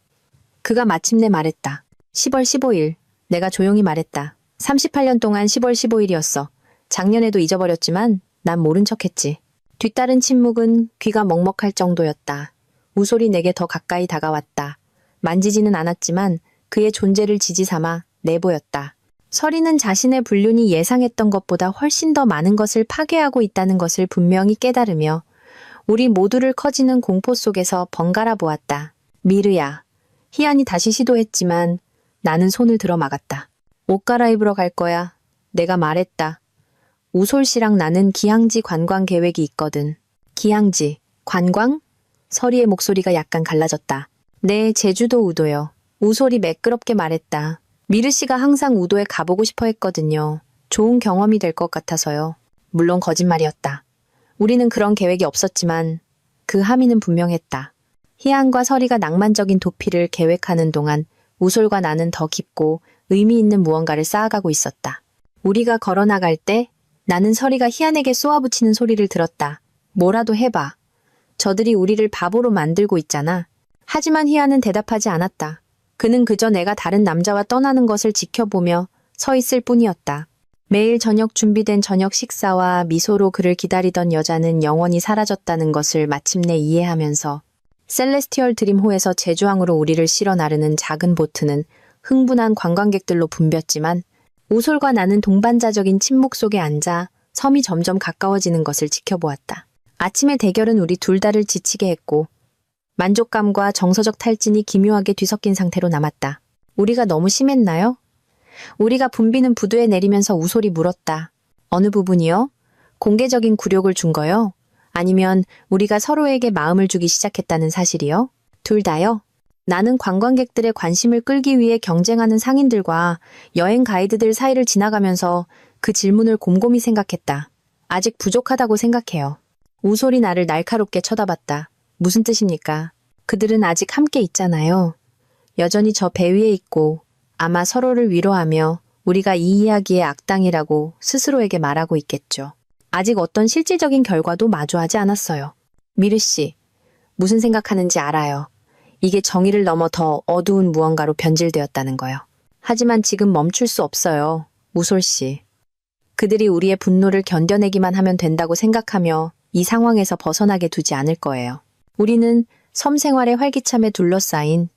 그가 마침내 말했다. 10월 15일. 내가 조용히 말했다. 38년 동안 10월 15일이었어. 작년에도 잊어버렸지만 난 모른 척했지. 뒤따른 침묵은 귀가 먹먹할 정도였다. 우솔이 내게 더 가까이 다가왔다. 만지지는 않았지만 그의 존재를 지지 삼아 내보였다. 서리는 자신의 불륜이 예상했던 것보다 훨씬 더 많은 것을 파괴하고 있다는 것을 분명히 깨달으며 우리 모두를 커지는 공포 속에서 번갈아 보았다. 미르야. 희안이 다시 시도했지만 나는 손을 들어 막았다. 옷 갈아입으러 갈 거야. 내가 말했다. 우솔 씨랑 나는 기항지 관광 계획이 있거든. 기항지, 관광? 서리의 목소리가 약간 갈라졌다. 네, 제주도 우도요. 우솔이 매끄럽게 말했다. 미르 씨가 항상 우도에 가보고 싶어 했거든요. 좋은 경험이 될 것 같아서요. 물론 거짓말이었다. 우리는 그런 계획이 없었지만 그 함의는 분명했다. 희안과 서리가 낭만적인 도피를 계획하는 동안 우솔과 나는 더 깊고 의미 있는 무언가를 쌓아가고 있었다. 우리가 걸어나갈 때 나는 서리가 희안에게 쏘아붙이는 소리를 들었다. 뭐라도 해봐. 저들이 우리를 바보로 만들고 있잖아. 하지만 희안은 대답하지 않았다. 그는 그저 내가 다른 남자와 떠나는 것을 지켜보며 서 있을 뿐이었다. 매일 저녁 준비된 저녁 식사와 미소로 그를 기다리던 여자는 영원히 사라졌다는 것을 마침내 이해하면서 셀레스티얼 드림호에서 제주항으로 우리를 실어 나르는 작은 보트는 흥분한 관광객들로 붐볐지만 우솔과 나는 동반자적인 침묵 속에 앉아 섬이 점점 가까워지는 것을 지켜보았다. 아침의 대결은 우리 둘 다를 지치게 했고 만족감과 정서적 탈진이 기묘하게 뒤섞인 상태로 남았다. 우리가 너무 심했나요? 우리가 붐비는 부두에 내리면서 우솔이 물었다. 어느 부분이요? 공개적인 굴욕을 준 거요? 아니면 우리가 서로에게 마음을 주기 시작했다는 사실이요? 둘 다요? 나는 관광객들의 관심을 끌기 위해 경쟁하는 상인들과 여행 가이드들 사이를 지나가면서 그 질문을 곰곰이 생각했다. 아직 부족하다고 생각해요. 우솔이 나를 날카롭게 쳐다봤다. 무슨 뜻입니까? 그들은 아직 함께 있잖아요. 여전히 저 배 위에 있고 아마 서로를 위로하며 우리가 이 이야기의 악당이라고 스스로에게 말하고 있겠죠. 아직 어떤 실질적인 결과도 마주하지 않았어요. 미르 씨, 무슨 생각하는지 알아요. 이게 정의를 넘어 더 어두운 무언가로 변질되었다는 거요. 하지만 지금 멈출 수 없어요. 우솔 씨. 그들이 우리의 분노를 견뎌내기만 하면 된다고 생각하며 이 상황에서 벗어나게 두지 않을 거예요. 우리는 섬 생활의 활기참에 둘러싸인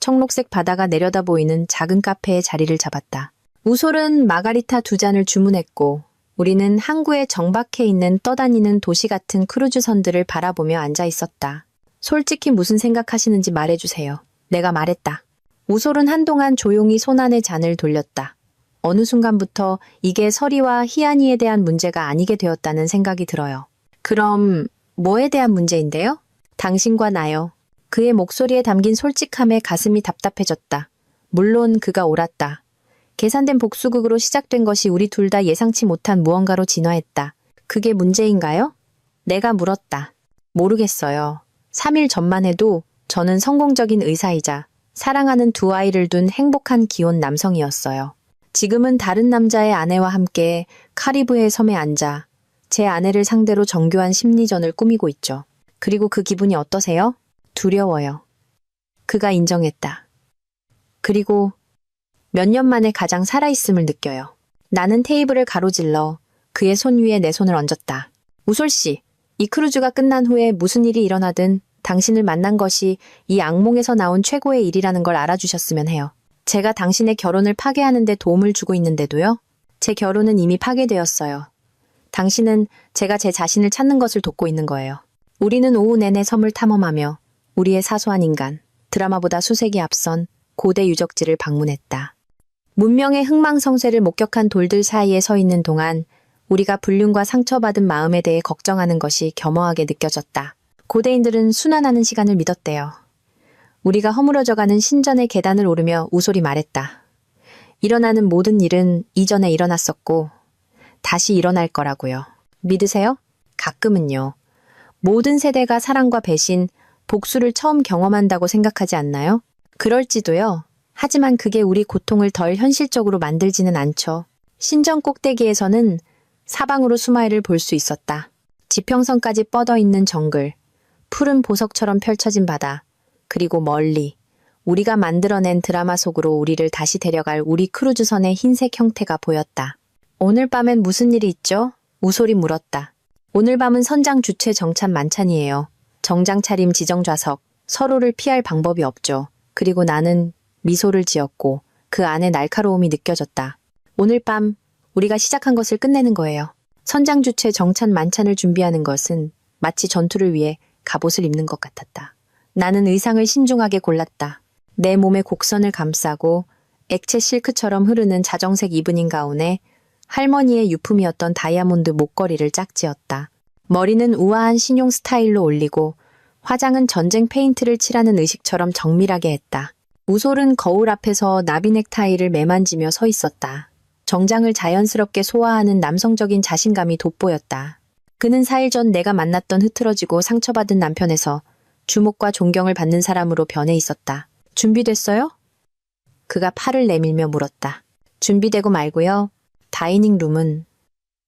청록색 바다가 내려다 보이는 작은 카페에 자리를 잡았다. 우솔은 마가리타 2잔을 주문했고 우리는 항구에 정박해 있는 떠다니는 도시 같은 크루즈선들을 바라보며 앉아 있었다. 솔직히 무슨 생각하시는지 말해주세요. 내가 말했다. 우솔은 한동안 조용히 손안에 잔을 돌렸다. 어느 순간부터 이게 서리와 희안이에 대한 문제가 아니게 되었다는 생각이 들어요. 그럼 뭐에 대한 문제인데요? 당신과 나요. 그의 목소리에 담긴 솔직함에 가슴이 답답해졌다. 물론 그가 옳았다. 계산된 복수극으로 시작된 것이 우리 둘 다 예상치 못한 무언가로 진화했다. 그게 문제인가요? 내가 물었다. 모르겠어요. 3일 전만 해도 저는 성공적인 의사이자 사랑하는 2아이를 둔 행복한 기혼 남성이었어요. 지금은 다른 남자의 아내와 함께 카리브해 섬에 앉아 제 아내를 상대로 정교한 심리전을 꾸미고 있죠. 그리고 그 기분이 어떠세요? 두려워요. 그가 인정했다. 그리고 몇 년 만에 가장 살아있음을 느껴요. 나는 테이블을 가로질러 그의 손 위에 내 손을 얹었다. 우솔 씨, 이 크루즈가 끝난 후에 무슨 일이 일어나든 당신을 만난 것이 이 악몽에서 나온 최고의 일이라는 걸 알아주셨으면 해요. 제가 당신의 결혼을 파괴하는 데 도움을 주고 있는데도요. 제 결혼은 이미 파괴되었어요. 당신은 제가 제 자신을 찾는 것을 돕고 있는 거예요. 우리는 오후 내내 섬을 탐험하며 우리의 사소한 인간, 드라마보다 수색이 앞선 고대 유적지를 방문했다. 문명의 흥망성쇠를 목격한 돌들 사이에 서 있는 동안 우리가 불륜과 상처받은 마음에 대해 걱정하는 것이 겸허하게 느껴졌다. 고대인들은 순환하는 시간을 믿었대요. 우리가 허물어져가는 신전의 계단을 오르며 우솔이 말했다. 일어나는 모든 일은 이전에 일어났었고 다시 일어날 거라고요. 믿으세요? 가끔은요. 모든 세대가 사랑과 배신, 복수를 처음 경험한다고 생각하지 않나요? 그럴지도요. 하지만 그게 우리 고통을 덜 현실적으로 만들지는 않죠. 신전 꼭대기에서는 사방으로 수마일을 볼 수 있었다. 지평선까지 뻗어 있는 정글, 푸른 보석처럼 펼쳐진 바다, 그리고 멀리 우리가 만들어낸 드라마 속으로 우리를 다시 데려갈 우리 크루즈선의 흰색 형태가 보였다. 오늘 밤엔 무슨 일이 있죠? 우솔이 물었다. 오늘 밤은 선장 주최 정찬 만찬이에요. 정장 차림 지정 좌석, 서로를 피할 방법이 없죠. 그리고 나는 미소를 지었고 그 안에 날카로움이 느껴졌다. 오늘 밤 우리가 시작한 것을 끝내는 거예요. 선장 주최 정찬 만찬을 준비하는 것은 마치 전투를 위해 갑옷을 입는 것 같았다. 나는 의상을 신중하게 골랐다. 내 몸의 곡선을 감싸고 액체 실크처럼 흐르는 자정색 이브닝 가운에 할머니의 유품이었던 다이아몬드 목걸이를 짝지었다. 머리는 우아한 신용 스타일로 올리고 화장은 전쟁 페인트를 칠하는 의식처럼 정밀하게 했다. 우솔은 거울 앞에서 나비 넥타이를 매만지며 서 있었다. 정장을 자연스럽게 소화하는 남성적인 자신감이 돋보였다. 그는 4일 전 내가 만났던 흐트러지고 상처받은 남편에서 주목과 존경을 받는 사람으로 변해 있었다. 준비됐어요? 그가 팔을 내밀며 물었다. 준비되고 말고요. 다이닝 룸은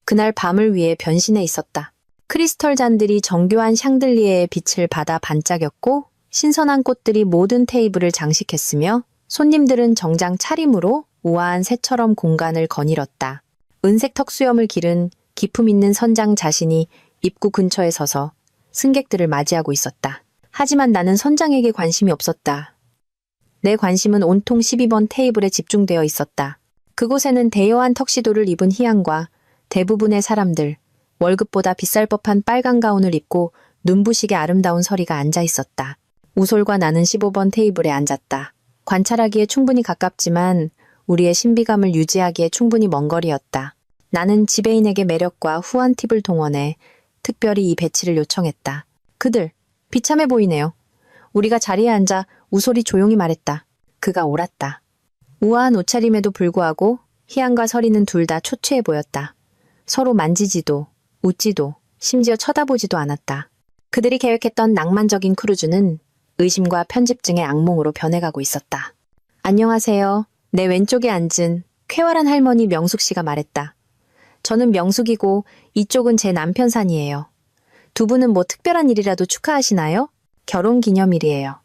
그날 밤을 위해 변신해 있었다. 크리스털 잔들이 정교한 샹들리에의 빛을 받아 반짝였고 신선한 꽃들이 모든 테이블을 장식했으며 손님들은 정장 차림으로 우아한 새처럼 공간을 거닐었다. 은색 턱수염을 기른 기품 있는 선장 자신이 입구 근처에 서서 승객들을 맞이하고 있었다. 하지만 나는 선장에게 관심이 없었다. 내 관심은 온통 12번 테이블에 집중되어 있었다. 그곳에는 대여한 턱시도를 입은 희양과 대부분의 사람들, 월급보다 비쌀 법한 빨간 가운을 입고 눈부시게 아름다운 서리가 앉아 있었다. 우솔과 나는 15번 테이블에 앉았다. 관찰하기에 충분히 가깝지만 우리의 신비감을 유지하기에 충분히 먼 거리였다. 나는 지배인에게 매력과 후한 팁을 동원해 특별히 이 배치를 요청했다. 그들, 비참해 보이네요. 우리가 자리에 앉아 우솔이 조용히 말했다. 그가 옳았다. 우아한 옷차림에도 불구하고 희양과 서리는 둘 다 초췌해 보였다. 서로 만지지도 웃지도 심지어 쳐다보지도 않았다. 그들이 계획했던 낭만적인 크루즈는 의심과 편집증의 악몽으로 변해가고 있었다. 안녕하세요. 내 왼쪽에 앉은 쾌활한 할머니 명숙 씨가 말했다. 저는 명숙이고 이쪽은 제 남편 산이에요. 두 분은 뭐 특별한 일이라도 축하하시나요? 결혼 기념일이에요.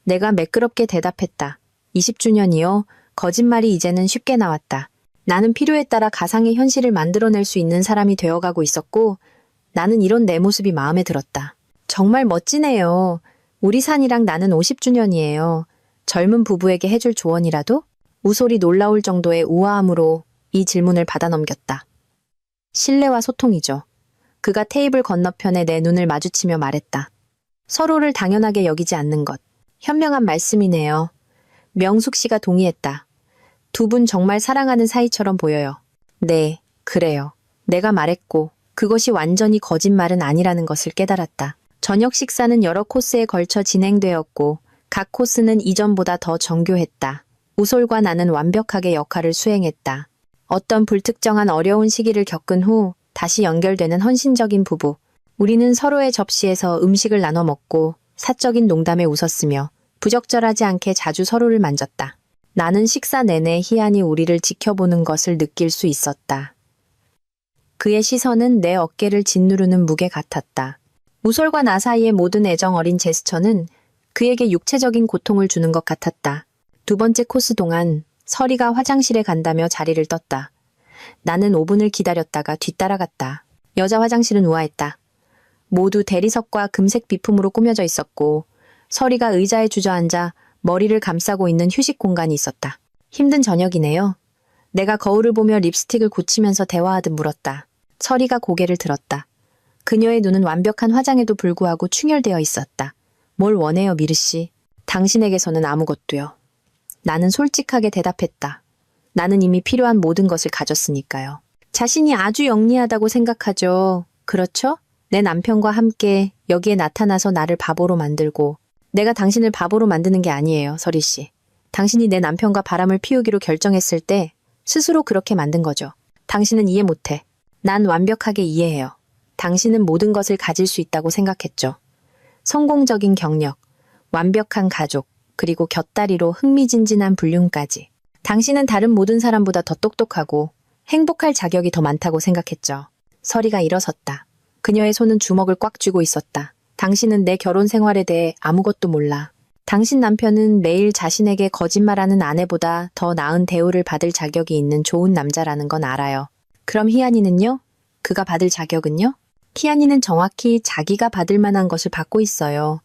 내가 매끄럽게 대답했다. 20주년이요. 거짓말이 이제는 쉽게 나왔다. 나는 필요에 따라 가상의 현실을 만들어낼 수 있는 사람이 되어가고 있었고 나는 이런 내 모습이 마음에 들었다. 정말 멋지네요. 우리 산이랑 나는 50주년이에요. 젊은 부부에게 해줄 조언이라도? 우솔이 놀라울 정도의 우아함으로 이 질문을 받아넘겼다. 신뢰와 소통이죠. 그가 테이블 건너편에 내 눈을 마주치며 말했다. 서로를 당연하게 여기지 않는 것. 현명한 말씀이네요. 명숙 씨가 동의했다. 두 분 정말 사랑하는 사이처럼 보여요. 네, 그래요. 내가 말했고 그것이 완전히 거짓말은 아니라는 것을 깨달았다. 저녁 식사는 여러 코스에 걸쳐 진행되었고 각 코스는 이전보다 더 정교했다. 우솔과 나는 완벽하게 역할을 수행했다. 어떤 불특정한 어려운 시기를 겪은 후 다시 연결되는 헌신적인 부부. 우리는 서로의 접시에서 음식을 나눠 먹고 사적인 농담에 웃었으며 부적절하지 않게 자주 서로를 만졌다. 나는 식사 내내 희한히 우리를 지켜보는 것을 느낄 수 있었다. 그의 시선은 내 어깨를 짓누르는 무게 같았다. 우솔과 나 사이의 모든 애정 어린 제스처는 그에게 육체적인 고통을 주는 것 같았다. 두 번째 코스 동안 설이가 화장실에 간다며 자리를 떴다. 나는 5분을 기다렸다가 뒤따라갔다. 여자 화장실은 우아했다. 모두 대리석과 금색 비품으로 꾸며져 있었고 설이가 의자에 주저앉아 머리를 감싸고 있는 휴식 공간이 있었다. 힘든 저녁이네요. 내가 거울을 보며 립스틱을 고치면서 대화하듯 물었다. 설이가 고개를 들었다. 그녀의 눈은 완벽한 화장에도 불구하고 충혈되어 있었다. 뭘 원해요, 미르 씨? 당신에게서는 아무것도요. 나는 솔직하게 대답했다. 나는 이미 필요한 모든 것을 가졌으니까요. 자신이 아주 영리하다고 생각하죠. 그렇죠? 내 남편과 함께 여기에 나타나서 나를 바보로 만들고 내가 당신을 바보로 만드는 게 아니에요, 설이 씨. 당신이 내 남편과 바람을 피우기로 결정했을 때 스스로 그렇게 만든 거죠. 당신은 이해 못해. 난 완벽하게 이해해요. 당신은 모든 것을 가질 수 있다고 생각했죠. 성공적인 경력, 완벽한 가족, 그리고 곁다리로 흥미진진한 불륜까지. 당신은 다른 모든 사람보다 더 똑똑하고 행복할 자격이 더 많다고 생각했죠. 설이가 일어섰다. 그녀의 손은 주먹을 꽉 쥐고 있었다. 당신은 내 결혼 생활에 대해 아무것도 몰라. 당신 남편은 매일 자신에게 거짓말하는 아내보다 더 나은 대우를 받을 자격이 있는 좋은 남자라는 건 알아요. 그럼 희한이는요? 그가 받을 자격은요? 희한이는 정확히 자기가 받을 만한 것을 받고 있어요.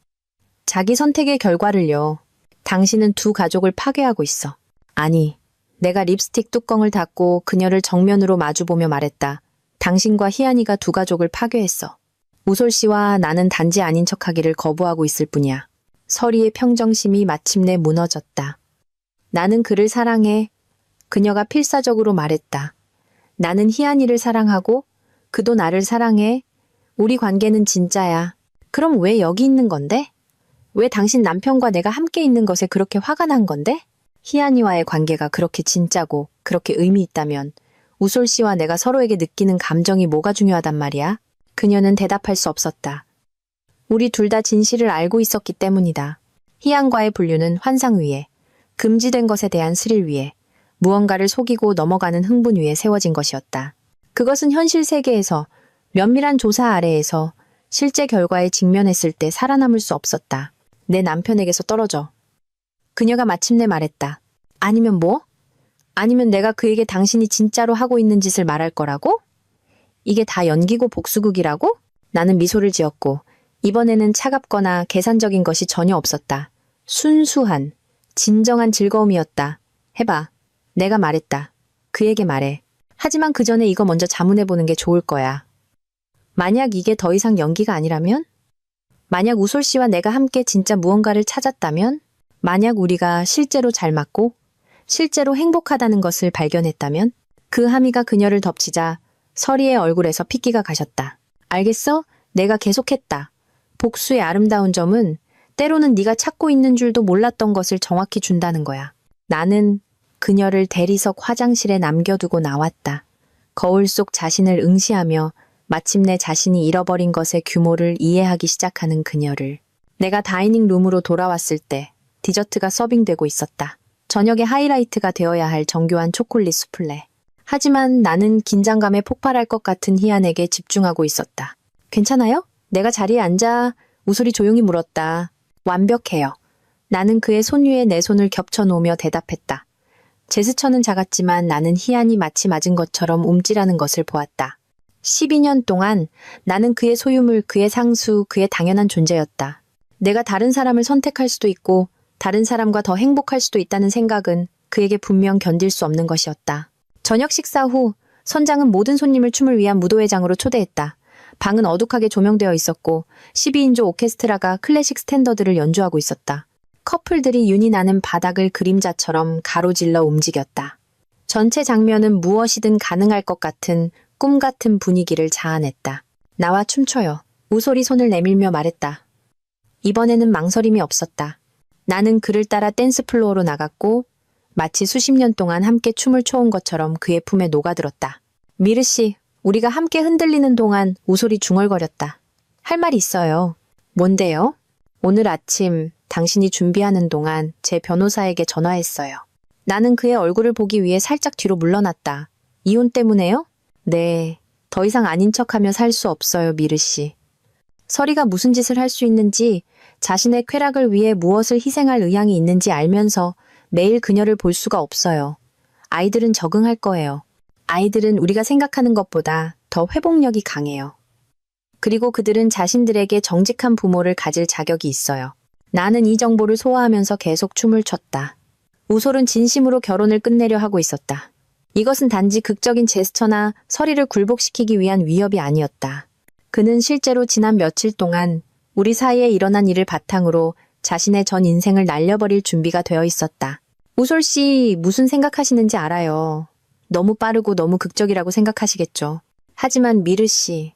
자기 선택의 결과를요. 당신은 두 가족을 파괴하고 있어. 아니, 내가 립스틱 뚜껑을 닫고 그녀를 정면으로 마주보며 말했다. 당신과 희한이가 두 가족을 파괴했어. 우솔 씨와 나는 단지 아닌 척하기를 거부하고 있을 뿐이야. 설이의 평정심이 마침내 무너졌다. 나는 그를 사랑해. 그녀가 필사적으로 말했다. 나는 희한이를 사랑하고 그도 나를 사랑해. 우리 관계는 진짜야. 그럼 왜 여기 있는 건데? 왜 당신 남편과 내가 함께 있는 것에 그렇게 화가 난 건데? 희한이와의 관계가 그렇게 진짜고 그렇게 의미 있다면 우솔 씨와 내가 서로에게 느끼는 감정이 뭐가 중요하단 말이야? 그녀는 대답할 수 없었다. 우리 둘 다 진실을 알고 있었기 때문이다. 희한과의 분류는 환상 위에, 금지된 것에 대한 스릴 위에, 무언가를 속이고 넘어가는 흥분 위에 세워진 것이었다. 그것은 현실 세계에서 면밀한 조사 아래에서 실제 결과에 직면했을 때 살아남을 수 없었다. 내 남편에게서 떨어져. 그녀가 마침내 말했다. 아니면 뭐? 아니면 내가 그에게 당신이 진짜로 하고 있는 짓을 말할 거라고? 이게 다 연기고 복수극이라고? 나는 미소를 지었고 이번에는 차갑거나 계산적인 것이 전혀 없었다. 순수한, 진정한 즐거움이었다. 해봐. 내가 말했다. 그에게 말해. 하지만 그 전에 이거 먼저 자문해보는 게 좋을 거야. 만약 이게 더 이상 연기가 아니라면? 만약 우솔 씨와 내가 함께 진짜 무언가를 찾았다면? 만약 우리가 실제로 잘 맞고 실제로 행복하다는 것을 발견했다면? 그 함의가 그녀를 덮치자 설이의 얼굴에서 핏기가 가셨다. 알겠어? 내가 계속했다. 복수의 아름다운 점은 때로는 네가 찾고 있는 줄도 몰랐던 것을 정확히 준다는 거야. 나는 그녀를 대리석 화장실에 남겨두고 나왔다. 거울 속 자신을 응시하며 마침내 자신이 잃어버린 것의 규모를 이해하기 시작하는 그녀를. 내가 다이닝 룸으로 돌아왔을 때 디저트가 서빙되고 있었다. 저녁의 하이라이트가 되어야 할 정교한 초콜릿 수플레. 하지만 나는 긴장감에 폭발할 것 같은 희안에게 집중하고 있었다. 괜찮아요? 내가 자리에 앉아. 우솔이 조용히 물었다. 완벽해요. 나는 그의 손 위에 내 손을 겹쳐놓으며 대답했다. 제스처는 작았지만 나는 희안이 마치 맞은 것처럼 움찔하는 것을 보았다. 12년 동안 나는 그의 소유물, 그의 상수, 그의 당연한 존재였다. 내가 다른 사람을 선택할 수도 있고 다른 사람과 더 행복할 수도 있다는 생각은 그에게 분명 견딜 수 없는 것이었다. 저녁 식사 후 선장은 모든 손님을 춤을 위한 무도회장으로 초대했다. 방은 어둑하게 조명되어 있었고 12인조 오케스트라가 클래식 스탠더드를 연주하고 있었다. 커플들이 윤이 나는 바닥을 그림자처럼 가로질러 움직였다. 전체 장면은 무엇이든 가능할 것 같은 꿈 같은 분위기를 자아냈다. 나와 춤춰요. 우솔이 손을 내밀며 말했다. 이번에는 망설임이 없었다. 나는 그를 따라 댄스 플로어로 나갔고 마치 수십 년 동안 함께 춤을 춰온 것처럼 그의 품에 녹아들었다. 미르 씨, 우리가 함께 흔들리는 동안 우솔이 중얼거렸다. 할 말이 있어요. 뭔데요? 오늘 아침 당신이 준비하는 동안 제 변호사에게 전화했어요. 나는 그의 얼굴을 보기 위해 살짝 뒤로 물러났다. 이혼 때문에요? 네. 더 이상 아닌 척하며 살 수 없어요, 미르 씨. 서리가 무슨 짓을 할 수 있는지, 자신의 쾌락을 위해 무엇을 희생할 의향이 있는지 알면서 매일 그녀를 볼 수가 없어요. 아이들은 적응할 거예요. 아이들은 우리가 생각하는 것보다 더 회복력이 강해요. 그리고 그들은 자신들에게 정직한 부모를 가질 자격이 있어요. 나는 이 정보를 소화하면서 계속 춤을 췄다. 우솔은 진심으로 결혼을 끝내려 하고 있었다. 이것은 단지 극적인 제스처나 서리를 굴복시키기 위한 위협이 아니었다. 그는 실제로 지난 며칠 동안 우리 사이에 일어난 일을 바탕으로 자신의 전 인생을 날려버릴 준비가 되어 있었다. 우솔 씨 무슨 생각하시는지 알아요. 너무 빠르고 너무 극적이라고 생각하시겠죠. 하지만 미르 씨,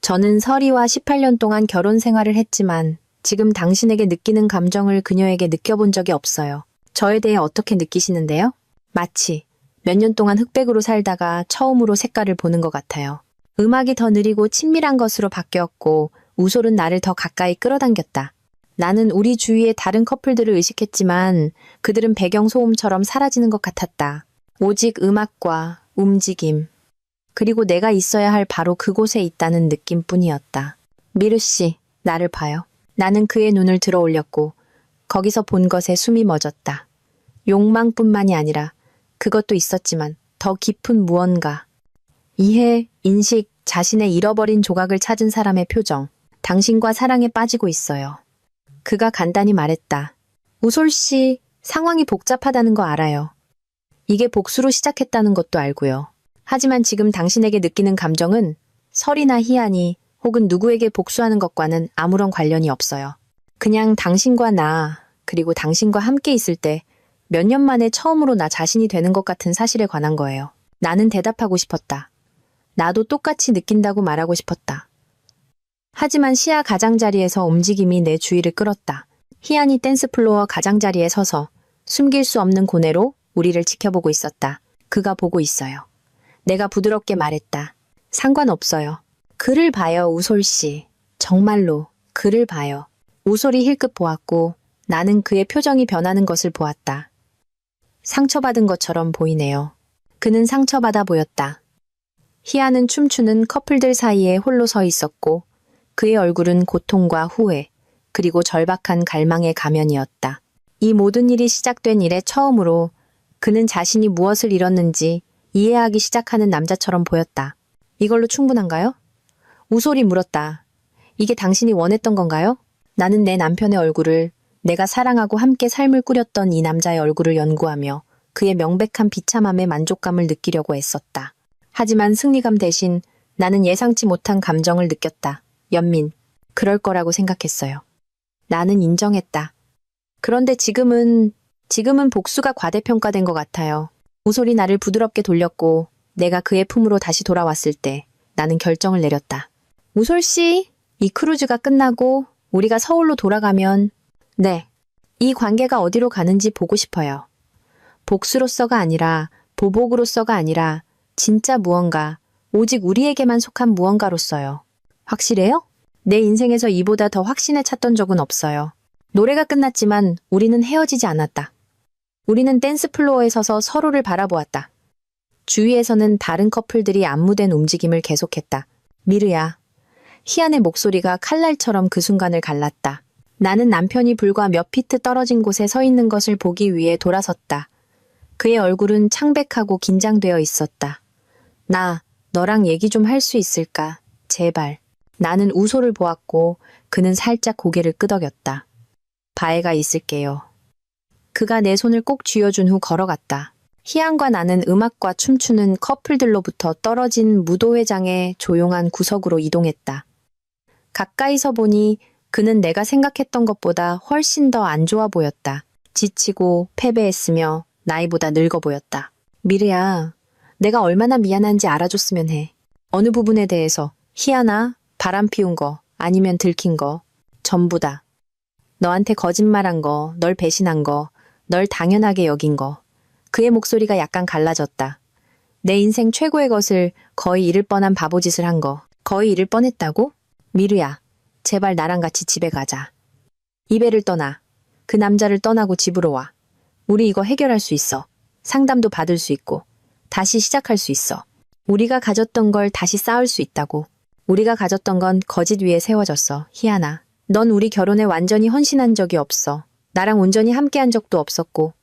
저는 서리와 18년 동안 결혼 생활을 했지만 지금 당신에게 느끼는 감정을 그녀에게 느껴본 적이 없어요. 저에 대해 어떻게 느끼시는데요? 마치 몇 년 동안 흑백으로 살다가 처음으로 색깔을 보는 것 같아요. 음악이 더 느리고 친밀한 것으로 바뀌었고 우솔은 나를 더 가까이 끌어당겼다. 나는 우리 주위의 다른 커플들을 의식했지만 그들은 배경소음처럼 사라지는 것 같았다. 오직 음악과 움직임, 그리고 내가 있어야 할 바로 그곳에 있다는 느낌뿐이었다. 미르 씨, 나를 봐요. 나는 그의 눈을 들어 올렸고 거기서 본 것에 숨이 멎었다. 욕망뿐만이 아니라 그것도 있었지만 더 깊은 무언가. 이해, 인식, 자신의 잃어버린 조각을 찾은 사람의 표정. 당신과 사랑에 빠지고 있어요. 그가 간단히 말했다. 우솔 씨, 상황이 복잡하다는 거 알아요. 이게 복수로 시작했다는 것도 알고요. 하지만 지금 당신에게 느끼는 감정은 설이나 희안이 혹은 누구에게 복수하는 것과는 아무런 관련이 없어요. 그냥 당신과 나, 그리고 당신과 함께 있을 때 몇 년 만에 처음으로 나 자신이 되는 것 같은 사실에 관한 거예요. 나는 대답하고 싶었다. 나도 똑같이 느낀다고 말하고 싶었다. 하지만 시야 가장자리에서 움직임이 내 주의를 끌었다. 희안이 댄스 플로어 가장자리에 서서 숨길 수 없는 고뇌로 우리를 지켜보고 있었다. 그가 보고 있어요. 내가 부드럽게 말했다. 상관없어요. 그를 봐요, 우솔 씨. 정말로 그를 봐요. 우솔이 힐끗 보았고 나는 그의 표정이 변하는 것을 보았다. 상처받은 것처럼 보이네요. 그는 상처받아 보였다. 희아는 춤추는 커플들 사이에 홀로 서 있었고 그의 얼굴은 고통과 후회, 그리고 절박한 갈망의 가면이었다. 이 모든 일이 시작된 이래 처음으로 그는 자신이 무엇을 잃었는지 이해하기 시작하는 남자처럼 보였다. 이걸로 충분한가요? 우솔이 물었다. 이게 당신이 원했던 건가요? 나는 내 남편의 얼굴을, 내가 사랑하고 함께 삶을 꾸렸던 이 남자의 얼굴을 연구하며 그의 명백한 비참함의 만족감을 느끼려고 애썼다. 하지만 승리감 대신 나는 예상치 못한 감정을 느꼈다. 연민. 그럴 거라고 생각했어요. 나는 인정했다. 그런데 지금은 복수가 과대평가된 것 같아요. 우솔이 나를 부드럽게 돌렸고 내가 그의 품으로 다시 돌아왔을 때 나는 결정을 내렸다. 우솔 씨, 이 크루즈가 끝나고 우리가 서울로 돌아가면 네, 이 관계가 어디로 가는지 보고 싶어요. 복수로서가 아니라 보복으로서가 아니라 진짜 무언가, 오직 우리에게만 속한 무언가로서요. 확실해요? 내 인생에서 이보다 더 확신에 찼던 적은 없어요. 노래가 끝났지만 우리는 헤어지지 않았다. 우리는 댄스 플로어에 서서 서로를 바라보았다. 주위에서는 다른 커플들이 안무된 움직임을 계속했다. 미르야. 희안의 목소리가 칼날처럼 그 순간을 갈랐다. 나는 남편이 불과 몇 피트 떨어진 곳에 서 있는 것을 보기 위해 돌아섰다. 그의 얼굴은 창백하고 긴장되어 있었다. 나, 너랑 얘기 좀 할 수 있을까? 제발. 나는 우소를 보았고 그는 살짝 고개를 끄덕였다. 바에가 있을게요. 그가 내 손을 꼭 쥐어준 후 걸어갔다. 희안과 나는 음악과 춤추는 커플들로부터 떨어진 무도회장의 조용한 구석으로 이동했다. 가까이서 보니 그는 내가 생각했던 것보다 훨씬 더 안 좋아 보였다. 지치고 패배했으며 나이보다 늙어 보였다. 미르야, 내가 얼마나 미안한지 알아줬으면 해. 어느 부분에 대해서 희안아, 바람 피운 거, 아니면 들킨 거, 전부 다. 너한테 거짓말한 거, 널 배신한 거, 널 당연하게 여긴 거. 그의 목소리가 약간 갈라졌다. 내 인생 최고의 것을 거의 잃을 뻔한 바보짓을 한 거. 거의 잃을 뻔했다고? 미르야, 제발 나랑 같이 집에 가자. 이배를 떠나. 그 남자를 떠나고 집으로 와. 우리 이거 해결할 수 있어. 상담도 받을 수 있고. 다시 시작할 수 있어. 우리가 가졌던 걸 다시 쌓을 수 있다고. 우리가 가졌던 건 거짓 위에 세워졌어. 희안아. 넌 우리 결혼에 완전히 헌신한 적이 없어. 나랑 온전히 함께한 적도 없었고.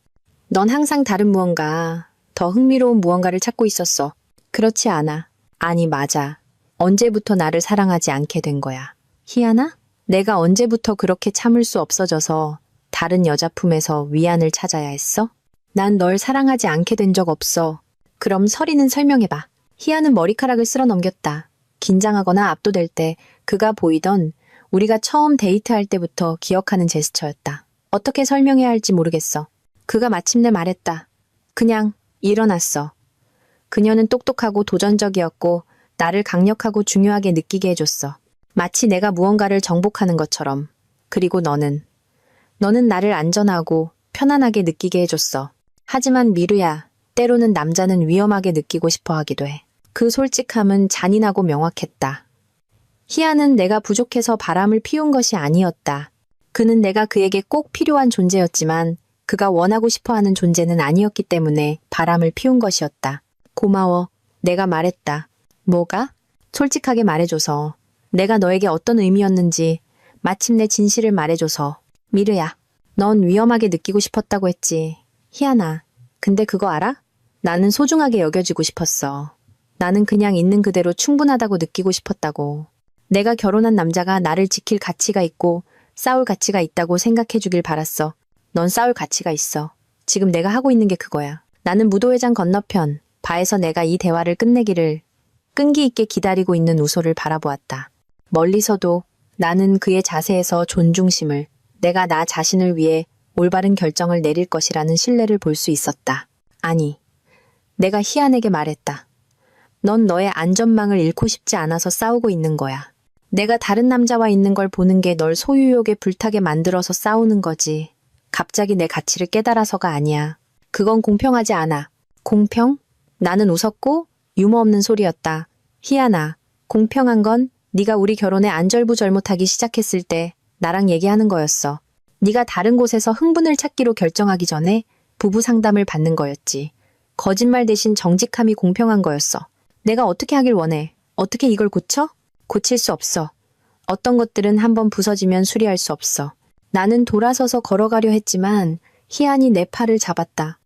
넌 항상 다른 무언가, 더 흥미로운 무언가를 찾고 있었어. 그렇지 않아. 아니, 맞아. 언제부터 나를 사랑하지 않게 된 거야. 희안아? 내가 언제부터 그렇게 참을 수 없어져서 다른 여자 품에서 위안을 찾아야 했어? 난 널 사랑하지 않게 된 적 없어. 그럼 설이는 설명해봐. 희안은 머리카락을 쓸어 넘겼다. 긴장하거나 압도될 때 그가 보이던 우리가 처음 데이트할 때부터 기억하는 제스처였다. 어떻게 설명해야 할지 모르겠어. 그가 마침내 말했다. 그냥 일어났어. 그녀는 똑똑하고 도전적이었고 나를 강력하고 중요하게 느끼게 해줬어. 마치 내가 무언가를 정복하는 것처럼. 그리고 너는 나를 안전하고 편안하게 느끼게 해줬어. 하지만 미르야, 때로는 남자는 위험하게 느끼고 싶어 하기도 해. 그 솔직함은 잔인하고 명확했다. 희아는 내가 부족해서 바람을 피운 것이 아니었다. 그는 내가 그에게 꼭 필요한 존재였지만 그가 원하고 싶어하는 존재는 아니었기 때문에 바람을 피운 것이었다. 고마워. 내가 말했다. 뭐가? 솔직하게 말해줘서. 내가 너에게 어떤 의미였는지 마침내 진실을 말해줘서. 미르야, 넌 위험하게 느끼고 싶었다고 했지. 희아나, 근데 그거 알아? 나는 소중하게 여겨지고 싶었어. 나는 그냥 있는 그대로 충분하다고 느끼고 싶었다고. 내가 결혼한 남자가 나를 지킬 가치가 있고 싸울 가치가 있다고 생각해주길 바랐어. 넌 싸울 가치가 있어. 지금 내가 하고 있는 게 그거야. 나는 무도회장 건너편, 바에서 내가 이 대화를 끝내기를 끈기 있게 기다리고 있는 우소를 바라보았다. 멀리서도 나는 그의 자세에서 존중심을, 내가 나 자신을 위해 올바른 결정을 내릴 것이라는 신뢰를 볼 수 있었다. 아니, 내가 희안에게 말했다. 넌 너의 안전망을 잃고 싶지 않아서 싸우고 있는 거야. 내가 다른 남자와 있는 걸 보는 게 널 소유욕에 불타게 만들어서 싸우는 거지. 갑자기 내 가치를 깨달아서가 아니야. 그건 공평하지 않아. 공평? 나는 웃었고 유머 없는 소리였다. 희안아, 공평한 건 네가 우리 결혼에 안절부절못하기 시작했을 때 나랑 얘기하는 거였어. 네가 다른 곳에서 흥분을 찾기로 결정하기 전에 부부 상담을 받는 거였지. 거짓말 대신 정직함이 공평한 거였어. 내가 어떻게 하길 원해? 어떻게 이걸 고쳐? 고칠 수 없어. 어떤 것들은 한번 부서지면 수리할 수 없어. 나는 돌아서서 걸어가려 했지만 희안이 내 팔을 잡았다.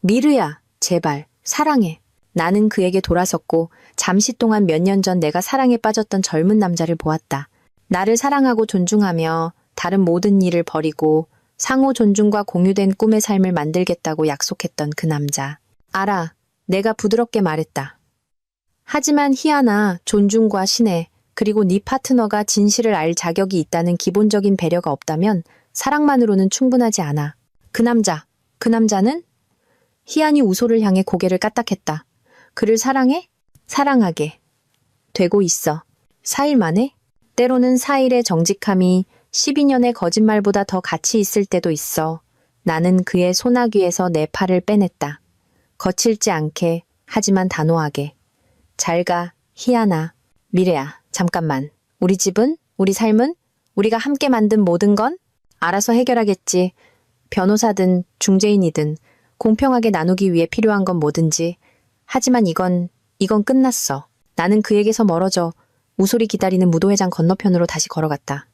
미르야, 제발, 사랑해. 나는 그에게 돌아섰고 잠시 동안 몇 년 전 내가 사랑에 빠졌던 젊은 남자를 보았다. 나를 사랑하고 존중하며 다른 모든 일을 버리고 상호 존중과 공유된 꿈의 삶을 만들겠다고 약속했던 그 남자. 알아, 내가 부드럽게 말했다. 하지만 희안아, 존중과 신뢰, 그리고 네 파트너가 진실을 알 자격이 있다는 기본적인 배려가 없다면 사랑만으로는 충분하지 않아. 그 남자는? 희안이 우소를 향해 고개를 까딱했다. 그를 사랑해? 사랑하게 되고 있어. 4일 만에? 때로는 4일의 정직함이 12년의 거짓말보다 더 가치 있을 때도 있어. 나는 그의 소나귀에서 내 팔을 빼냈다. 거칠지 않게, 하지만 단호하게. 잘 가, 희안아. 미래야, 잠깐만. 우리 집은? 우리 삶은? 우리가 함께 만든 모든 건? 알아서 해결하겠지. 변호사든 중재인이든 공평하게 나누기 위해 필요한 건 뭐든지. 하지만 이건 끝났어. 나는 그에게서 멀어져 우솔이 기다리는 무도회장 건너편으로 다시 걸어갔다.